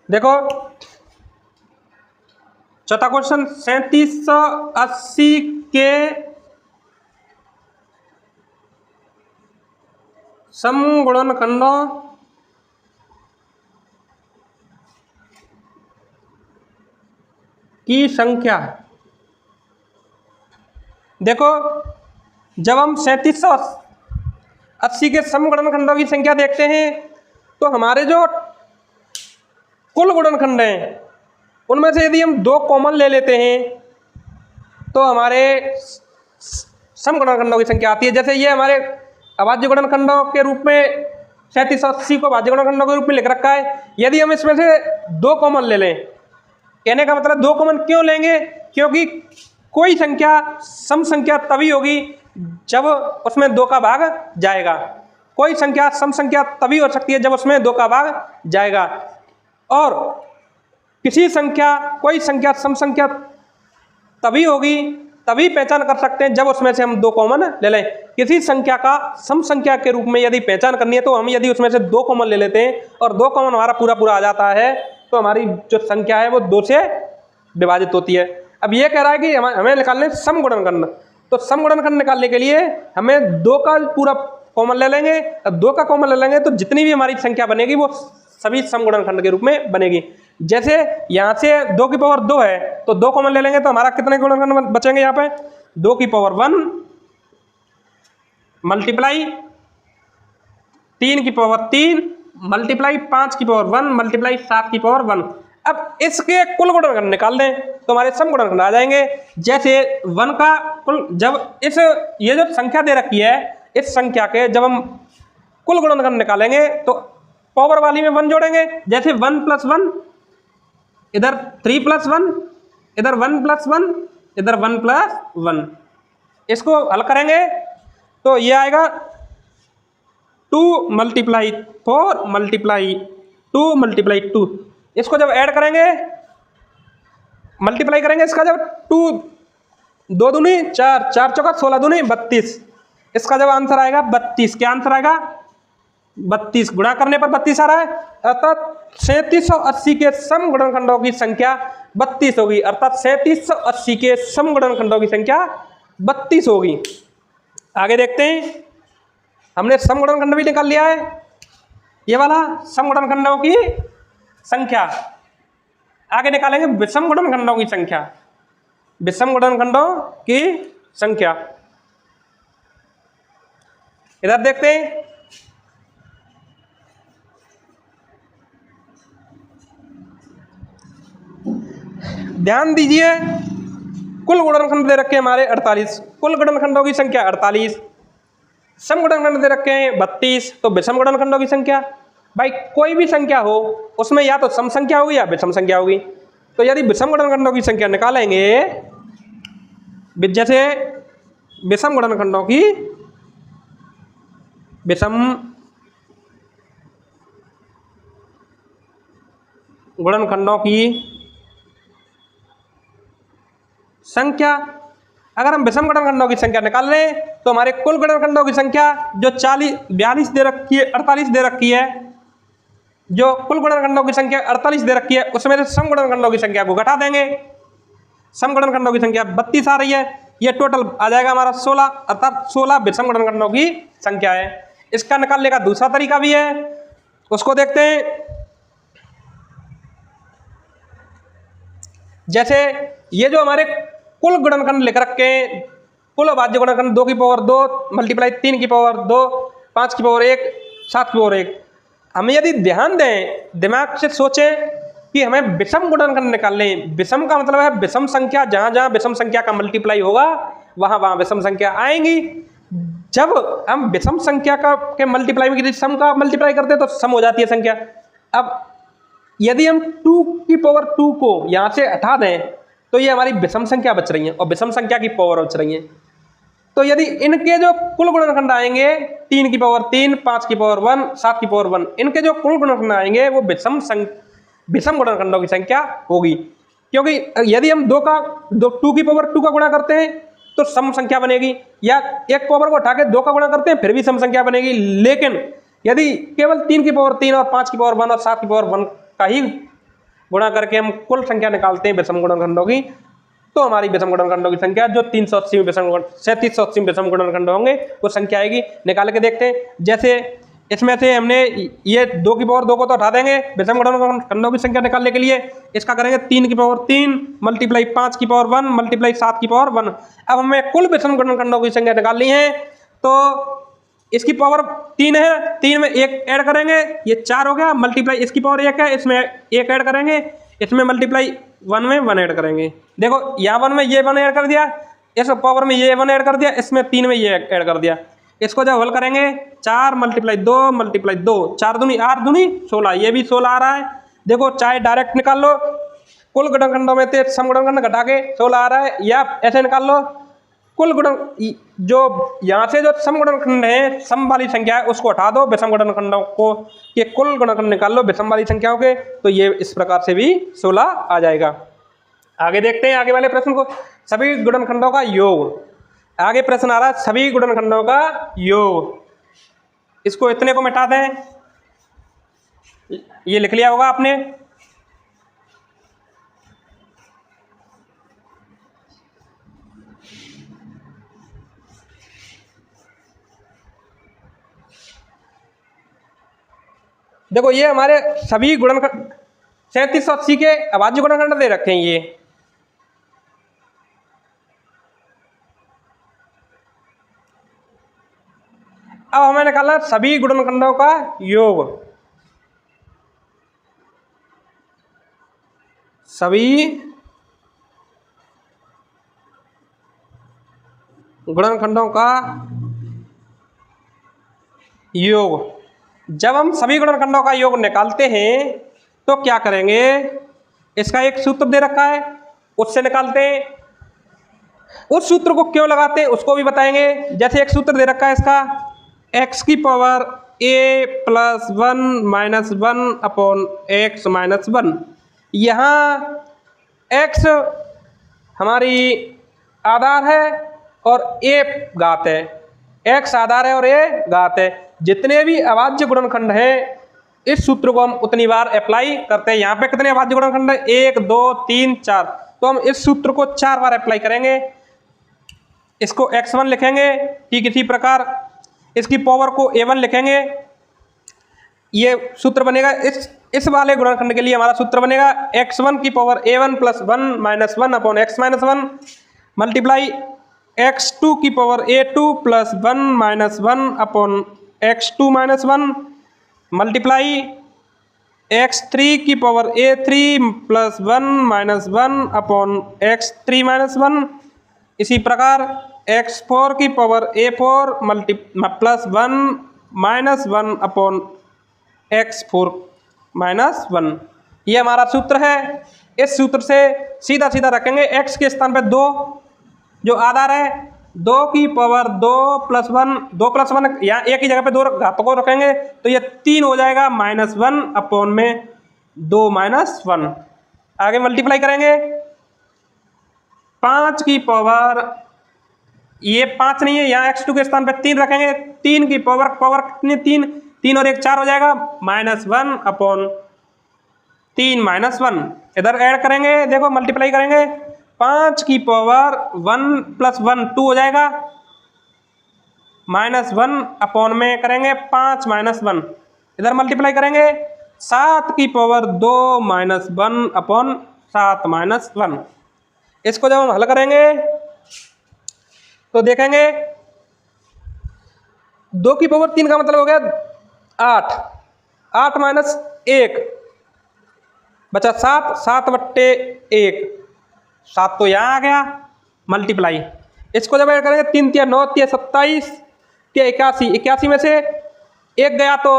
देखो चौथा क्वेश्चन, 3780 के समगुणनखंडों की संख्या। देखो जब हम 3780 के समगुणनखंडों की संख्या देखते हैं तो हमारे जो कुल गुणनखंड हैं उनमें से यदि हम 2 कॉमन ले लेते हैं तो हमारे समगुणनखंडों की संख्या आती है। जैसे ये हमारे अभाज्य गुणनखंडों के रूप में 3780 को अभाज्य गुणनखंडों के रूप में लिख रखा है। यदि हम इसमें से 2 कॉमन ले लें, कहने का मतलब 2 कॉमन क्यों लेंगे, क्योंकि कोई संख्या सम संख्या तभी होगी जब उसमें 2 का भाग जाएगा। कोई संख्या सम संख्या तभी हो सकती है जब उसमें 2 का भाग जाएगा। और किसी संख्या कोई संख्या सम संख्या तभी होगी, तभी पहचान कर सकते हैं जब उसमें से हम 2 कॉमन ले लें। किसी संख्या का सम संख्या के रूप में यदि पहचान करनी है तो हम यदि उसमें से 2 कॉमन ले लेते हैं और 2 कॉमन हमारा पूरा आ जाता है तो हमारी जो संख्या है वो 2 से विभाजित होती है। अब ये कह रहा है कि हमें निकालने समगुणनखंड, तो समगुणनखंड निकालने के लिए हमें 2 का पूरा कॉमन ले लेंगे। अब 2 का कॉमन ले लेंगे तो जितनी भी हमारी संख्या बनेगी वो सभी समगुणनखंड के रूप में बनेगी। जैसे यहाँ से 2 की पावर 2 है तो 2 कॉमन ले लेंगे तो हमारा कितने गुणनखंड बचेंगे, यहाँ पे 2 की पावर 1 मल्टीप्लाई 3 की पावर 3 मल्टीप्लाई 5 की पावर 1 मल्टीप्लाई 7 की पावर 1। अब इसके कुल गुणनखंड निकाल दें तो हमारे सम गुणनखंड आ जाएंगे। जैसे 1 का कुल, जब ये जो संख्या दे रखी है इस संख्या के जब हम कुल गुणनखंड निकालेंगे तो पावर वाली में 1 जोड़ेंगे। जैसे 1 + 1, इधर 3 + 1, इधर 1 + 1, इधर 1 + 1। इसको हल करेंगे तो ये आएगा 2 × 4 × 2 × 2। इसको जब ऐड करेंगे, मल्टीप्लाई करेंगे, इसका जब 2 2 दूनी 4, 4 चौका 16 दूनी 32। इसका जब आंसर आएगा 32, क्या आंसर आएगा 32, गुणा करने पर 32 आ रहा है, अर्थात 3780 के सम गुणनखंडों की संख्या 32 होगी। अर्थात 3780 के सम गुणनखंडों की संख्या 32 होगी। आगे देखते हैं, हमने सम गुणनखंड भी निकाल लिया है, ये वाला सम गुणनखंडों की संख्या। आगे निकालेंगे विषम गुणनखंडों की संख्या। विषम गुणनखंडों की संख्या इधर देखते हैं, ध्यान दीजिए, कुल गुणनखंड दे रखे हैं हमारे 48, कुल गुणनखंडों की संख्या 48, सम गुणनखंड दे रखे हैं 32, तो विषम गुणनखंडों की संख्या, भाई कोई भी संख्या हो उसमें या तो सम संख्या होगी या विषम संख्या होगी। तो यदि विषम गुणनखंडों की संख्या निकालेंगे, जैसे विषम गुणनखंडों की विषम गुणनखंडों की संख्या, अगर हम विषम गुणनखंडों की संख्या निकाल लें तो हमारे कुल गुणनखंडों की संख्या जो 42 दे रखी है, 48 दे रखी है, जो कुल गुणनखंडों की संख्या 48 दे रखी है उसमें से सम गुणनखंडों की संख्या को घटा देंगे। सम गुणनखंडों की संख्या 32 आ रही है, ये टोटल आ जाएगा हमारा 16, अर्थात 16 विषम गुणनखंडों की संख्या है। इसका निकालने का दूसरा तरीका भी है, उसको देखते हैं। जैसे ये जो हमारे कुल गुणनखंड लिख रखे हैं, कुल अभाज्य गुणनखंड 2 की पावर 2 मल्टीप्लाई 3 की पावर 2 5 की पावर 1 7 की पावर 1। हम यदि ध्यान दें, दिमाग से सोचें कि हमें विषम गुणनखंड निकालने, विषम का मतलब है विषम संख्या, जहां जहां विषम संख्या का मल्टीप्लाई होगा वहां वहां विषम संख्या आएंगी। जब हम विषम संख्या का के मल्टीप्लाई में सम का मल्टीप्लाई करते हैं तो सम हो जाती है संख्या। अब यदि हम 2 की पावर 2 को यहाँ से हटा दें तो ये हमारी विषम संख्या बच रही है और विषम संख्या की पावर बच रही है। तो यदि इनके जो कुल गुणनखंड आएंगे 3 की पावर 3 5 की पावर 1 7 की पावर 1, इनके जो कुल गुणनखंड आएंगे वो विषम गुणनखंडों की संख्या होगी। क्योंकि यदि हम 2 की पावर 2 का गुणा करते हैं तो सम संख्या बनेगी, या एक पावर को उठा के 2 का गुणा करते हैं फिर भी सम संख्या बनेगी। लेकिन यदि केवल 3 की पावर 3 और 5 की पावर 1 और 7 की पावर 1 का ही गुणा करके हम कुल संख्या निकालते हैं विषम गुणनखंडों की, तो हमारी विषम गुणनखंडों की संख्या जो 380 3780 विषम गुणनखंड होंगे वो संख्या आएगी। निकाल के देखते हैं। जैसे इसमें से हमने ये 2 की पावर 2 को तो हटा देंगे विषम गुणनखंडों की संख्या निकालने के लिए। इसका करेंगे 3 की पावर 3 मल्टीप्लाई 5 की पावर 1 मल्टीप्लाई 7 की पावर 1। अब हमें कुल विषम गुणनखंडों की संख्या निकालनी है, तो इसकी पावर 3 है, 3 में 1 ऐड करेंगे, ये 4 हो गया, मल्टीप्लाई इसकी पावर 1 है, इसमें 1 ऐड करेंगे, इसमें मल्टीप्लाई 1 में 1 ऐड करेंगे। देखो यहाँ 1 में ये 1 ऐड कर दिया, इस पावर में ये 1 ऐड कर दिया, इसमें 3 में ये ऐड कर दिया। इसको जब हल करेंगे 4 मल्टीप्लाई 2 मल्टीप्लाई 2, 4 दूनी 8 दूनी 16, ये भी 16 आ रहा है। देखो चाहे डायरेक्ट निकाल लो, कुल गुणनखंडों में से सम गुणनखंड घटा के 16 आ रहा है, या ऐसे निकाल लो कुल गुणन जो यहाँ से जो सम गुणनखंड है, सम वाली संख्या है उसको हटा दो विषम गुणनखंडों को, ये कुल गुणनखंड निकाल लो विषम वाली संख्याओं के, तो ये इस प्रकार से भी 16 आ जाएगा। आगे देखते हैं आगे वाले प्रश्न को, सभी गुणनखंडों का योग। आगे प्रश्न आ रहा है सभी गुणनखंडों का योग। इसको इतने को मिटा दें, ये लिख लिया होगा आपने। देखो ये हमारे सभी गुणनखंड 3780 के अभाज्य गुणनखंड दे रखे हैं ये। अब हमें निकालना सभी गुणनखंडों का योग। सभी गुणनखंडों का योग। जब हम सभी गुणनखंडों का योग निकालते हैं तो क्या करेंगे, इसका एक सूत्र दे रखा है उससे निकालते हैं। उस सूत्र को क्यों लगाते हैं उसको भी बताएंगे। जैसे एक सूत्र दे रखा है इसका, x की power a plus 1 minus 1 upon x minus 1। यहाँ x हमारी आधार है और a घात है, x आधार है और a घात है। जितने भी अभाज्य गुणनखंड हैं इस सूत्र को हम उतनी बार अप्लाई करते हैं। यहाँ पे कितने अभाज्य गुणनखंड है, 1 2 3 4, तो हम इस सूत्र को 4 बार अप्लाई करेंगे। इसको x1 लिखेंगे, ठीक इसी प्रकार इसकी पावर को a1 लिखेंगे। ये सूत्र बनेगा इस वाले गुणनखंड के लिए हमारा सूत्र बनेगा x1 की power a1 plus 1 minus 1 upon x minus 1 multiply x2 की power a2 plus 1 minus 1 upon x2 minus 1 multiply x3 की power a3 plus 1 minus 1 upon x3 minus 1। इसी प्रकार x4 की power a4 plus 1 minus 1 upon x4 minus 1। ये हमारा सूत्र है। इस सूत्र से सीधा सीधा रखेंगे x के स्थान पे 2 जो आधार है, 2 की पावर 2 प्लस 1, 2 प्लस 1 यहाँ एक ही जगह पे 2 घातों को रखेंगे तो ये 3 हो जाएगा माइनस 1 अपॉन में 2 माइनस 1। आगे मल्टीप्लाई करेंगे 5 की पावर, ये 5 नहीं है, यहाँ x2 के स्थान पे 3 रखेंगे, 3 की पावर कितनी 3 और 1 4 हो जाएगा माइनस 1 अपॉन 3 माइनस 1। इधर ऐड करेंगे, देखो मल्टीप्लाई करेंगे 5 की पावर 1 प्लस 1 2 हो जाएगा माइनस 1 अपॉन में करेंगे 5 माइनस 1। इधर मल्टीप्लाई करेंगे 7 की पावर 2 माइनस 1 अपॉन 7 माइनस 1। इसको जब हम हल करेंगे तो देखेंगे 2 की पावर 3 का मतलब हो गया 8, 8 माइनस 1 बचा 7, 7 बट्टे 1, 7 तो यहाँ आ गया मल्टीप्लाई। इसको जब ऐड करेंगे 3 तिया 9 तिया 27 तिया 81, 81 में से 1 गया तो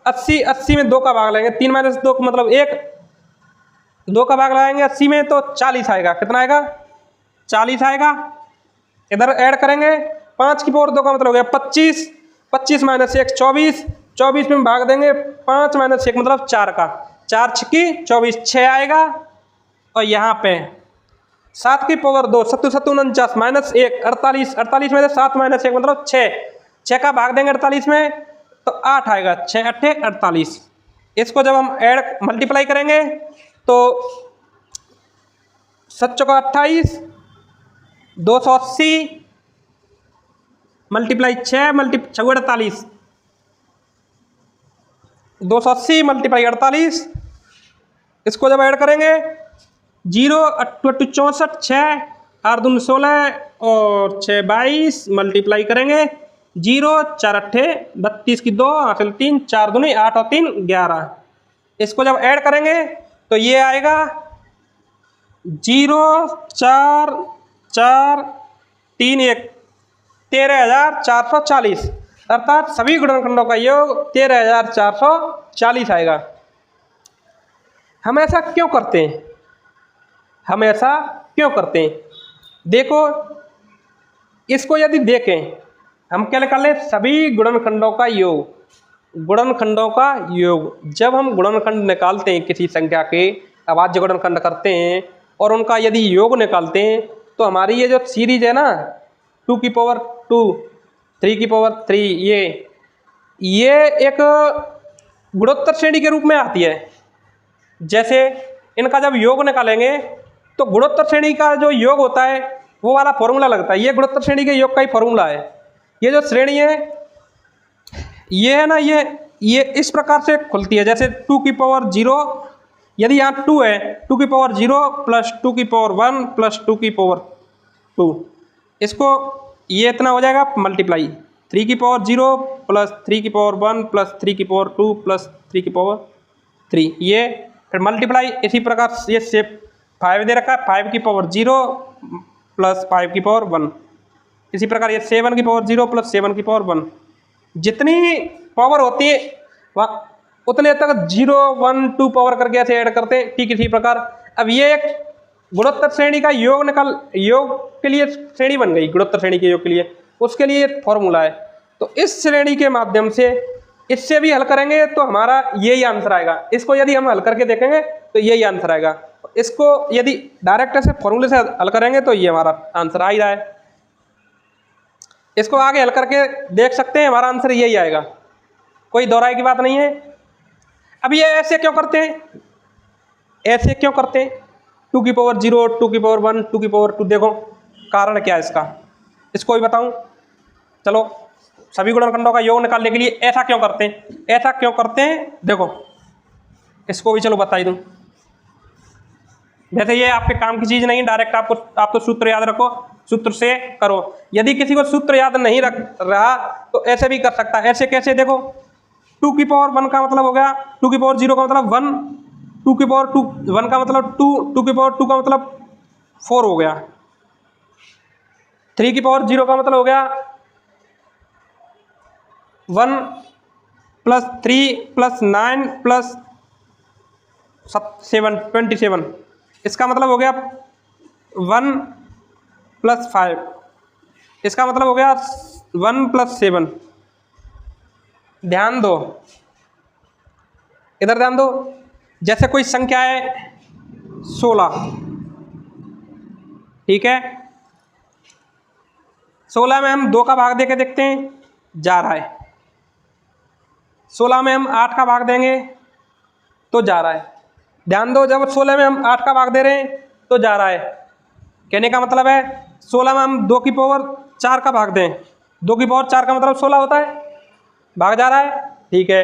80, 80 में 2 का भाग लेंगे, 3 माइनस 2 मतलब 1, 2 का भाग लगाएंगे 80 में तो 40 आएगा। कितना आएगा 40 आएगा। इधर ऐड करेंगे 5 की पावर 2 का मतलब हो गया 25, 25 माइनस 1 24, 24 में भाग देंगे 5 माइनस 1 मतलब 4 का, 4 छिक्की 24 6 आएगा। और यहाँ पे 7 की पावर 2 7 7 49 माइनस 1 48, 48 में से 7 माइनस 1 मतलब 6, 6 का भाग देंगे 48 में तो 8 आएगा, 6 8 48। इसको जब हम ऐड मल्टीप्लाई करेंगे तो 7 चौका 28, 280 मल्टीप्लाई 6 6 48, 280 मल्टीप्लाई 48, इसको जब ऐड करेंगे 0 8 64 6 8 दूनी 16 और 6 22 मल्टीप्लाई करेंगे 0 4 8 32 की 2 8 3 4 दूनी 8 और 3 11, इसको जब ऐड करेंगे तो ये आएगा 0 4 4 3 1 13,440, अर्थात सभी गुणनखंडों का योग 13,440 आएगा। हम ऐसा क्यों करते हैं? हम ऐसा क्यों करते हैं? देखो, इसको यदि देखें, हम क्या निकाल लें? सभी गुणनखंडों का योग, गुणनखंडों का योग। जब हम गुणनखंड निकालते हैं किसी संख्या के, अभाज्य गुणनखंड करते हैं और उनका यदि योग निकालते हैं तो हमारी ये जो सीरीज है ना 2 की पावर 2 3 की पावर 3, ये एक गुणोत्तर श्रेणी के रूप में आती है। जैसे इनका जब योग निकालेंगे तो गुणोत्तर श्रेणी का जो योग होता है वो वाला फॉर्मूला लगता है। ये गुणोत्तर श्रेणी के योग का ही फॉर्मूला है। ये जो श्रेणी है ये है ना, ये इस प्रकार से खुलती है। जैसे 2 की पावर 0, यदि यहाँ 2 है, 2 की पावर 0 प्लस 2 की पावर 1 प्लस 2 की पावर 2, इसको ये इतना हो जाएगा मल्टीप्लाई 3 की पावर 0 प्लस 3 की पावर 1 प्लस 3 की पावर 2 प्लस 3 की पावर 3, ये फिर मल्टीप्लाई इसी प्रकार ये शेप 5 दे रखा है, 5 की पावर 0 प्लस 5 की पावर 1, इसी प्रकार ये 7 की पावर 0 प्लस 7 की पावर 1, जितनी पावर होती है वहाँ उतने तक 0 1 2 पावर करके ऐसे ऐड करते हैं। ठीक इसी प्रकार अब ये एक गुणोत्तर श्रेणी का योग के लिए श्रेणी बन गई, गुणोत्तर श्रेणी के योग के लिए, उसके लिए फॉर्मूला है। तो इस श्रेणी के माध्यम से इससे भी हल करेंगे तो हमारा यही आंसर आएगा। इसको यदि हम हल करके देखेंगे तो यही आंसर आएगा। इसको यदि डायरेक्ट ऐसे फॉर्मूले से हल करेंगे तो ये हमारा आंसर आ ही रहा है। इसको आगे हल करके देख सकते हैं, हमारा आंसर यही आएगा, कोई दोहराई की बात नहीं है। अब ये ऐसे क्यों करते हैं? ऐसे क्यों करते हैं? 2 की पावर 0 2 की पावर 1 2 की पावर 2, देखो कारण क्या है इसका, इसको भी बताऊं। चलो, सभी गुणनखंडों का योग निकालने के लिए ऐसा क्यों करते हैं? ऐसा क्यों करते हैं देखो, इसको भी चलो बता ही दूं। वैसे ये आपके काम की चीज नहीं, डायरेक्ट आप तो सूत्र याद रखो, सूत्र से करो। यदि किसी को सूत्र याद नहीं रख रहा तो ऐसे भी कर सकता है। ऐसे कैसे? देखो, 2 की पावर 1 का मतलब हो गया 2 की पावर 0 का मतलब 1, 2 की पावर 2 1 का मतलब 2, 2 की पावर 2 का मतलब 4 हो गया, 3 की पावर 0 का मतलब हो गया 1 प्लस 3 प्लस 9 प्लस 7 27, इसका मतलब हो गया 1 प्लस 5, इसका मतलब हो गया 1 प्लस 7। ध्यान दो, इधर ध्यान दो। जैसे कोई संख्या है 16, ठीक है, 16 में हम 2 का भाग देके देखते हैं, जा रहा है। 16 में हम 8 का भाग देंगे तो जा रहा है। ध्यान दो, जब 16 में हम 8 का भाग दे रहे हैं तो जा रहा है। कहने का मतलब है 16 में हम 2 की पावर 4 का भाग दें, 2 की पावर 4 का मतलब 16 होता है, भाग जा रहा है, ठीक है।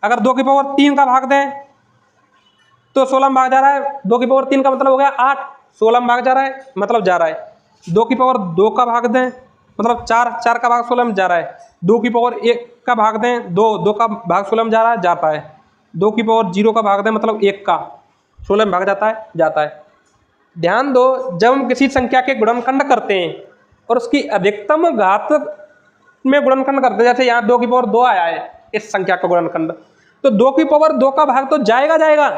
अगर 2 की पावर 3 का भाग दें तो 16 में भाग जा रहा है, 2 की पावर 3 का मतलब हो गया 8, 16 में भाग जा रहा है मतलब जा रहा है। 2 की पावर 2 का भाग दें मतलब 4, 4 का भाग 16 में जा रहा है। 2 की पावर 1 का भाग दें, 2 का भाग 16 में जा रहा है, जाता है। 2 की पावर 0 का भाग दें मतलब 1 का 16 में भाग जाता है, जाता है। ध्यान दो, जब हम किसी संख्या के गुणनखंड करते हैं और उसकी अधिकतम घात में गुणनखंड करते हैं, जैसे यहाँ 2 की पावर 2 आया है इस संख्या का गुणनखंड, तो 2 की पावर 2 का भाग तो जाएगा,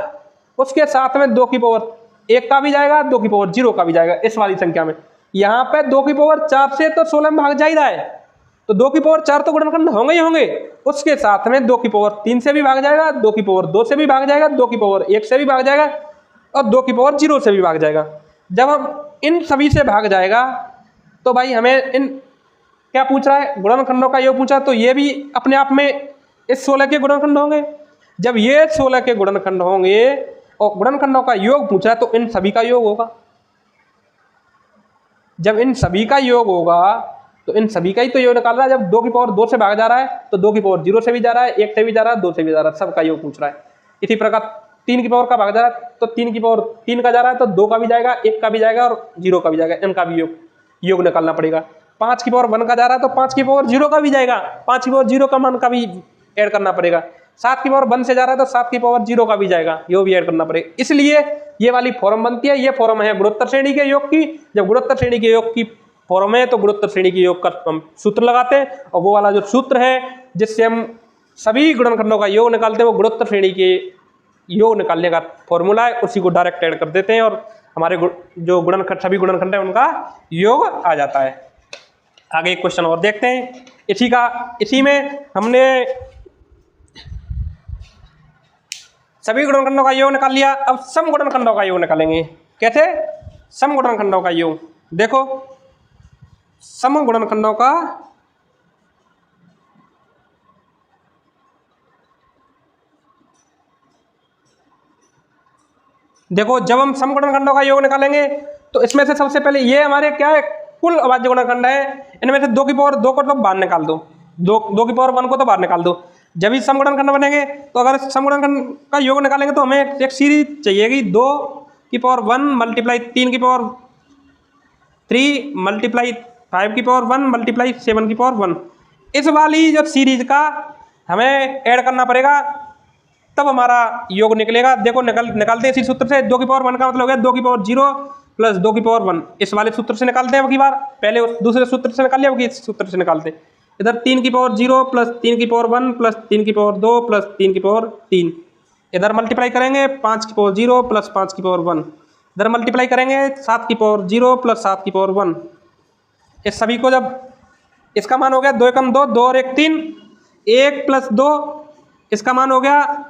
उसके साथ में 2 की पावर 1 का भी जाएगा, 2 की पावर 0 का भी जाएगा। इस वाली संख्या में यहाँ पे 2 की पावर 4 से तो 16 में भाग जा ही रहा है, तो 2 की पावर 4 तो गुणनखंड होंगे ही होंगे, उसके साथ में 2 की पावर 3 से भी भाग जाएगा, 2 की पावर 2 से भी भाग जाएगा, 2 की पावर 1 से भी भाग जाएगा और 2 की पावर 0 से भी भाग जाएगा। जब हम इन सभी से भाग जाएगा तो भाई हमें इन क्या पूछ रहा है? गुणनखंडों का योग पूछा, तो ये भी अपने आप में इस 16 के गुणनखंड होंगे। जब ये 16 के गुणनखंड होंगे और गुणनखंडों का योग पूछ रहा है तो इन सभी का योग होगा। जब इन सभी का योग होगा तो इन सभी का ही तो योग निकाल रहा है। जब 2 की पावर 2 से भाग जा रहा है तो 2 की पावर 0 से भी जा रहा है, 1 से भी जा रहा है, 2 से भी जा रहा है, सबका योग पूछ रहा है। इसी प्रकार 3 की पावर का भाग जा रहा है तो 3 की पावर 3 का जा रहा है तो 2 का भी जाएगा, 1 का भी जाएगा और 0 का भी जाएगा, इनका भी योग निकालना पड़ेगा। 5 की पावर 1 का जा रहा है तो 5 की पावर 0 का भी जाएगा, 5 की पावर 0 का मान का भी ऐड करना पड़ेगा। 7 की पावर 1 से जा रहा है तो 7 की पावर 0 का भी जाएगा, ये भी ऐड करना पड़ेगा। इसलिए ये वाली फॉर्म बनती है। ये फॉर्म है गुणोत्तर श्रेणी के योग की। जब गुणोत्तर श्रेणी के योग की फॉर्म है तो गुणोत्तर श्रेणी के योग का हम सूत्र लगाते हैं, और वो वाला जो सूत्र है जिससे हम सभी गुणनखंडों का योग निकालते हैं वो गुणोत्तर श्रेणी के योग निकालने का फॉर्मूला है, उसी को डायरेक्ट ऐड कर देते हैं और हमारे जो गुणनखंड सभी गुणनखंड है उनका योग आ जाता है। आगे एक क्वेश्चन और देखते हैं। इसी में हमने सभी गुणनखंडों का योग निकाल लिया। अब सम गुणनखंडों का योग निकालेंगे। कैसे? सम गुणनखंडों का योग। देखो सम गुणनखंडों का देखो, जब हम सम गुणनखंडों का योग निकालेंगे तो इसमें से सबसे पहले ये हमारे क्या है, कुल अभाज्य गुणनखंड है। इनमें से 2 की पावर 2 को तो बाहर निकाल दो, 2 की पावर 1 को तो बाहर निकाल दो। जब ही सम गुणनखंड बनेंगे तो अगर सम गुणनखंड का योग निकालेंगे तो हमें एक सीरीज चाहिएगी, 2 की पावर 1 मल्टीप्लाई 3 की पावर 3 मल्टीप्लाई 5 की पावर 1 मल्टीप्लाई 7 की पावर 1। इस वाली जब सीरीज का हमें ऐड करना पड़ेगा तब हमारा योग निकलेगा। देखो निकालते हैं इसी सूत्र से। 2 की पावर 1 का मतलब हो गया 2 की पावर 0 प्लस 2 की पावर 1। इस वाले सूत्र से निकालते हैं अब की बार, पहले उस दूसरे सूत्र से निकाल लिया, अब इस सूत्र से निकालते हैं। इधर 3 की पावर 0 प्लस 3 की पावर 1 प्लस 3 की पावर 2 प्लस 3 की पावर 3। इधर मल्टीप्लाई करेंगे 5 की पावर 0 प्लस 5 की पावर 1। इधर मल्टीप्लाई करेंगे 7 की पावर 0 प्लस 7 की पावर 1। इस सभी को जब इसका मान हो गया 2 एकम 2, 2 और 1 3, 1 प्लस 2 इसका मान हो गया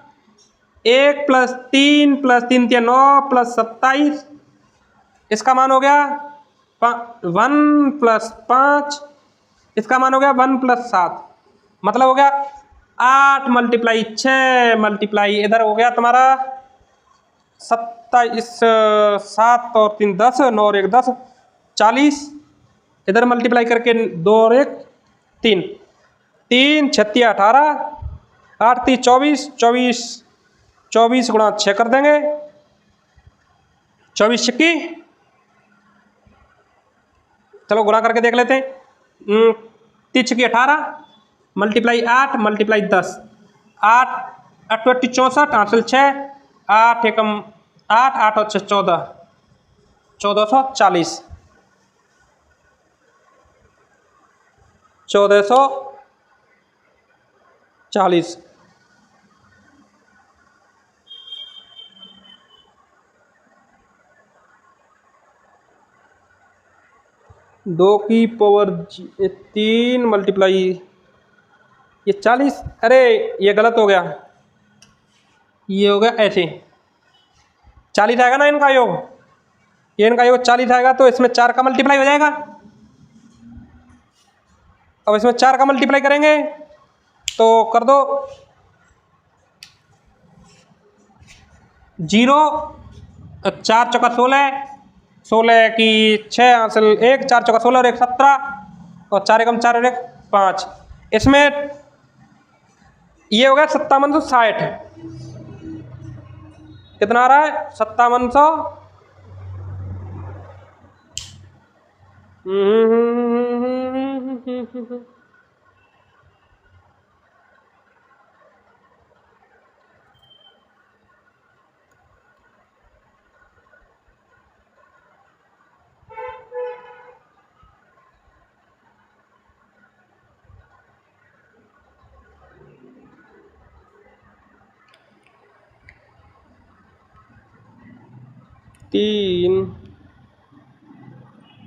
1 प्लस 3 प्लस 3 3 9 प्लस 27, इसका मान हो गया 1 प्लस 5, इसका मान हो गया 1 प्लस 7, मतलब हो गया 8 मल्टीप्लाई 6 मल्टीप्लाई इधर हो गया तुम्हारा 27, 7 और 3 10, 9 और 1 10, 40। इधर मल्टीप्लाई करके 2 और 1 3, 3 36 18, 8 3 24, 24 गुणा 6 कर देंगे, 24 छक्की। चलो गुणा करके देख लेते हैं। 3 छक्की 18 मल्टीप्लाई 8 मल्टीप्लाई 10, 8 8 8 64, 8 6, 8 एकम 8, 8 और 6 14, 1440, 1440। दो की पावर 3 मल्टीप्लाई ये 40, अरे ये गलत हो गया, ये हो गया ऐसे 40 आएगा ना इनका योग, ये इनका योग 40 आएगा तो इसमें 4 का मल्टीप्लाई हो जाएगा। अब इसमें 4 का मल्टीप्लाई करेंगे तो कर दो 0, 4 चौका 16, 16 की 6 हासिल 1, 4 चौका 16 और 1 17 और 4 एकम 4 और 1 5। इसमें ये हो गया 5760। कितना आ रहा है? 5700।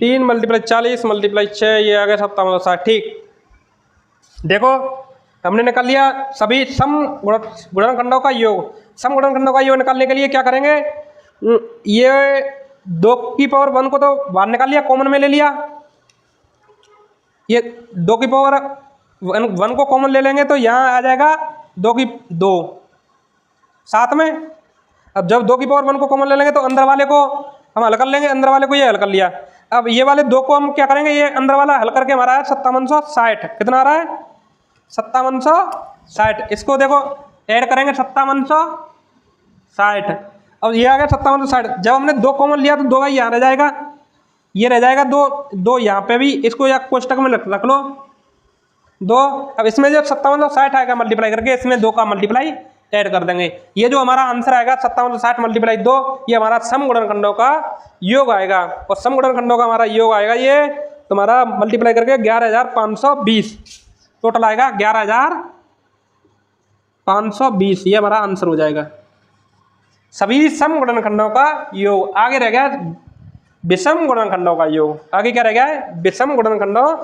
तीन मल्टीप्लाई 40 मल्टीप्लाई 6, ये आ गया 5760। ठीक, देखो हमने निकाल लिया सभी सम गुणनखंडों का योग। सम गुणनखंडों का योग निकालने के लिए क्या करेंगे, ये 2 की पावर 1 को तो बाहर निकाल लिया, कॉमन में ले लिया। ये 2 की पावर 1 को कॉमन ले लेंगे तो यहाँ आ जाएगा 2 की 2 साथ में। अब जब 2 की पावर 1 को कॉमन ले लेंगे तो अंदर वाले को हम हल कर लेंगे, अंदर वाले को ये हल कर लिया। अब ये वाले 2 को हम क्या करेंगे, ये अंदर वाला हल करके हमारा है 5760। कितना आ रहा है 5760। इसको देखो ऐड करेंगे 5760। अब ये आ गया 5760। जब हमने 2 कॉमन लिया तो 2 का यहाँ रह जाएगा, ये रह जाएगा 2 यहाँ पे भी, इसको या कोष्टक में रख लो 2। अब इसमें जो 5760 आएगा मल्टीप्लाई करके इसमें 2 का मल्टीप्लाई ऐड कर देंगे। ये जो हमारा आंसर आएगा 5760 मल्टीप्लाई 2, ये हमारा सम गुणनखंडों का योग आएगा। और सम गुणनखंडों का हमारा योग आएगा ये तुम्हारा मल्टीप्लाई करके 11520 टोटल आएगा 11520। ये हमारा आंसर हो जाएगा सभी सम गुणनखंडों का योग। आगे रह गया विषम गुणनखंडों का योग। आगे क्या रह गया है विषम गुणनखंडों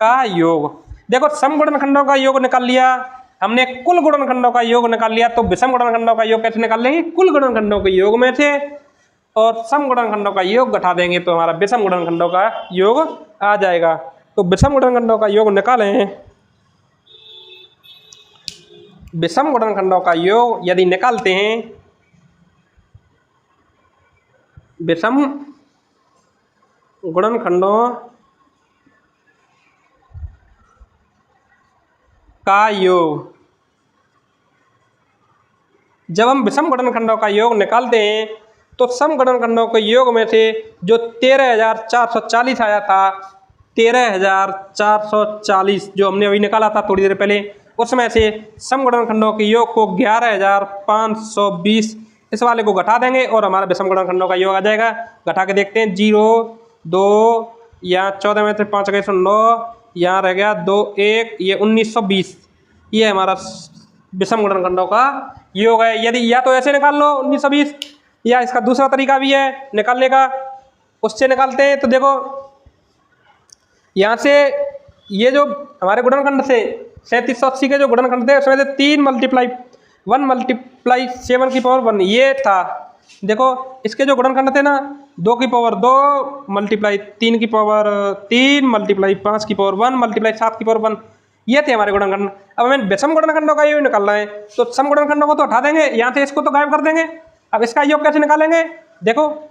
का योग। देखो सम गुणनखंडों का योग निकाल लिया हमने, कुल गुणनखंडों का योग निकाल लिया। तो विषम गुणनखंडों का योग कैसे निकाल लेंगे, कुल गुणनखंडों के योग में से और सम गुणनखंडों का योग घटा देंगे तो हमारा विषम गुणनखंडों का योग आ जाएगा। तो विषम गुणनखंडों का योग निकालें। विषम गुणनखंडों का योग यदि निकालते हैं, विषम गुणनखंडों का योग, जब हम विषम गुणनखंडों का योग निकालते हैं तो सम गुणनखंडों के योग में से जो 13440 आया था, 13440 जो हमने अभी निकाला था थोड़ी देर पहले, उसमें से सम गुणनखंडों के योग को 11520 इस वाले को घटा देंगे और हमारा विषम गुणनखंडों का योग आ जाएगा। घटा के देखते हैं 0 2, यहाँ 14 में से 5 गए 9, यहाँ रह गया 2 1, ये 1920। ये हमारा विषम गुणनखंडों का योग है। यदि या तो ऐसे निकाल लो 1920, या इसका दूसरा तरीका भी है निकालने का, उससे निकालते हैं। तो देखो यहाँ से ये जो हमारे गुणनखंड से 3780 के जो गुणनखंड थे उसमें से 3 मल्टीप्लाई 1 मल्टीप्लाई 7 की पावर 1 ये था। देखो इसके जो गुणनखंड थे ना 2 की पावर 2 मल्टीप्लाई 3 की पावर 3 मल्टीप्लाई 5 की पावर 1 मल्टीप्लाई 7 की पावर 1, ये थे हमारे गुणनखंड। अब हमें विषम गुणनखंडों का योग निकालना है तो सम गुणनखंडों को तो हटा देंगे, यहाँ से इसको तो गायब कर देंगे। अब इसका योग कैसे निकालेंगे, देखो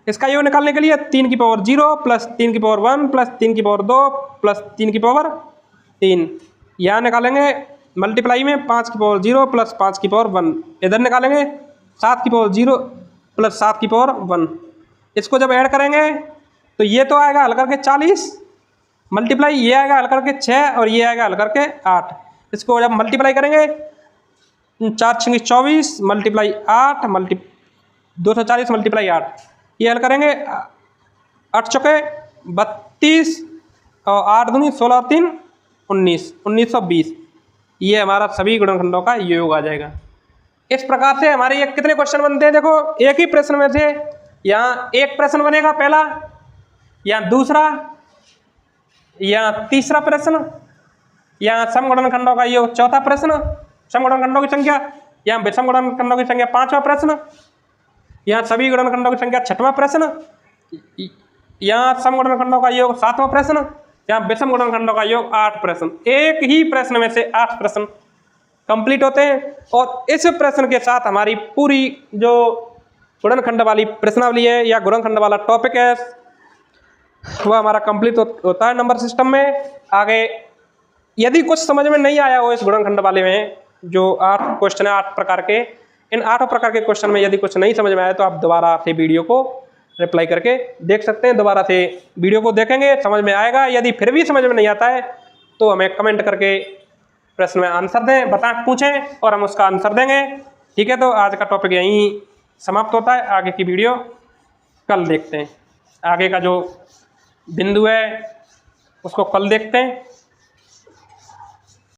इसका योग निकालने के लिए 3 की पावर 0 प्लस 3 की पावर 1 प्लस 3 की पावर 2 प्लस 3 की पावर 3, यहाँ निकालेंगे मल्टीप्लाई में 5 की पावर 0 प्लस 5 की पावर 1, इधर निकालेंगे 7 की पावर 0 प्लस 7 की पावर 1। इसको जब ऐड करेंगे तो ये तो आएगा हल करके 40 मल्टीप्लाई ये आएगा हल करके 6 और ये आएगा हल करके 8। इसको जब मल्टीप्लाई करेंगे 4 6 24 मल्टीप्लाई 8 240 मल्टीप्लाई 8, ये हल करेंगे 8 चौके 32 और 8 दूनी 16 और 3 19, 1920। ये हमारा सभी गुणनखंडों का योग आ जाएगा। इस प्रकार से हमारे ये कितने क्वेश्चन बनते हैं, देखो एक ही प्रश्न में से यहाँ एक प्रश्न बनेगा पहला, यहाँ दूसरा, यहाँ तीसरा प्रश्न, यहाँ सम गुणनखंडों का योग चौथा प्रश्न, सम गुणनखंडों की संख्या, यहाँ विषम गुणनखंडों की संख्या 5वां प्रश्न, यहाँ सभी गुणनखंडों की संख्या 6वां प्रश्न, यहाँ सम गुणनखंडों का योग 7वां प्रश्न, यहाँ विषम गुणनखंडों का योग 8 प्रश्न। एक ही प्रश्न में से 8 प्रश्न कंप्लीट होते हैं और इस प्रश्न के साथ हमारी पूरी जो गुणनखंड वाली प्रश्नावली है या गुणनखंड वाला टॉपिक है वह हमारा कंप्लीट होता है नंबर सिस्टम में। आगे यदि कुछ समझ में नहीं आया हो इस गुणनखंड वाले में जो 8 क्वेश्चन है 8 प्रकार के, इन 8 प्रकार के क्वेश्चन में यदि कुछ नहीं समझ में आया तो आप दोबारा से वीडियो को रिप्लाई करके देख सकते हैं। दोबारा से वीडियो को देखेंगे समझ में आएगा। यदि फिर भी समझ में नहीं आता है तो हमें कमेंट करके प्रश्न में आंसर दें, पूछें और हम उसका आंसर देंगे। ठीक है, तो आज का टॉपिक यहीं समाप्त होता है। आगे की वीडियो कल देखते हैं। आगे का जो बिंदु है उसको कल देखते हैं।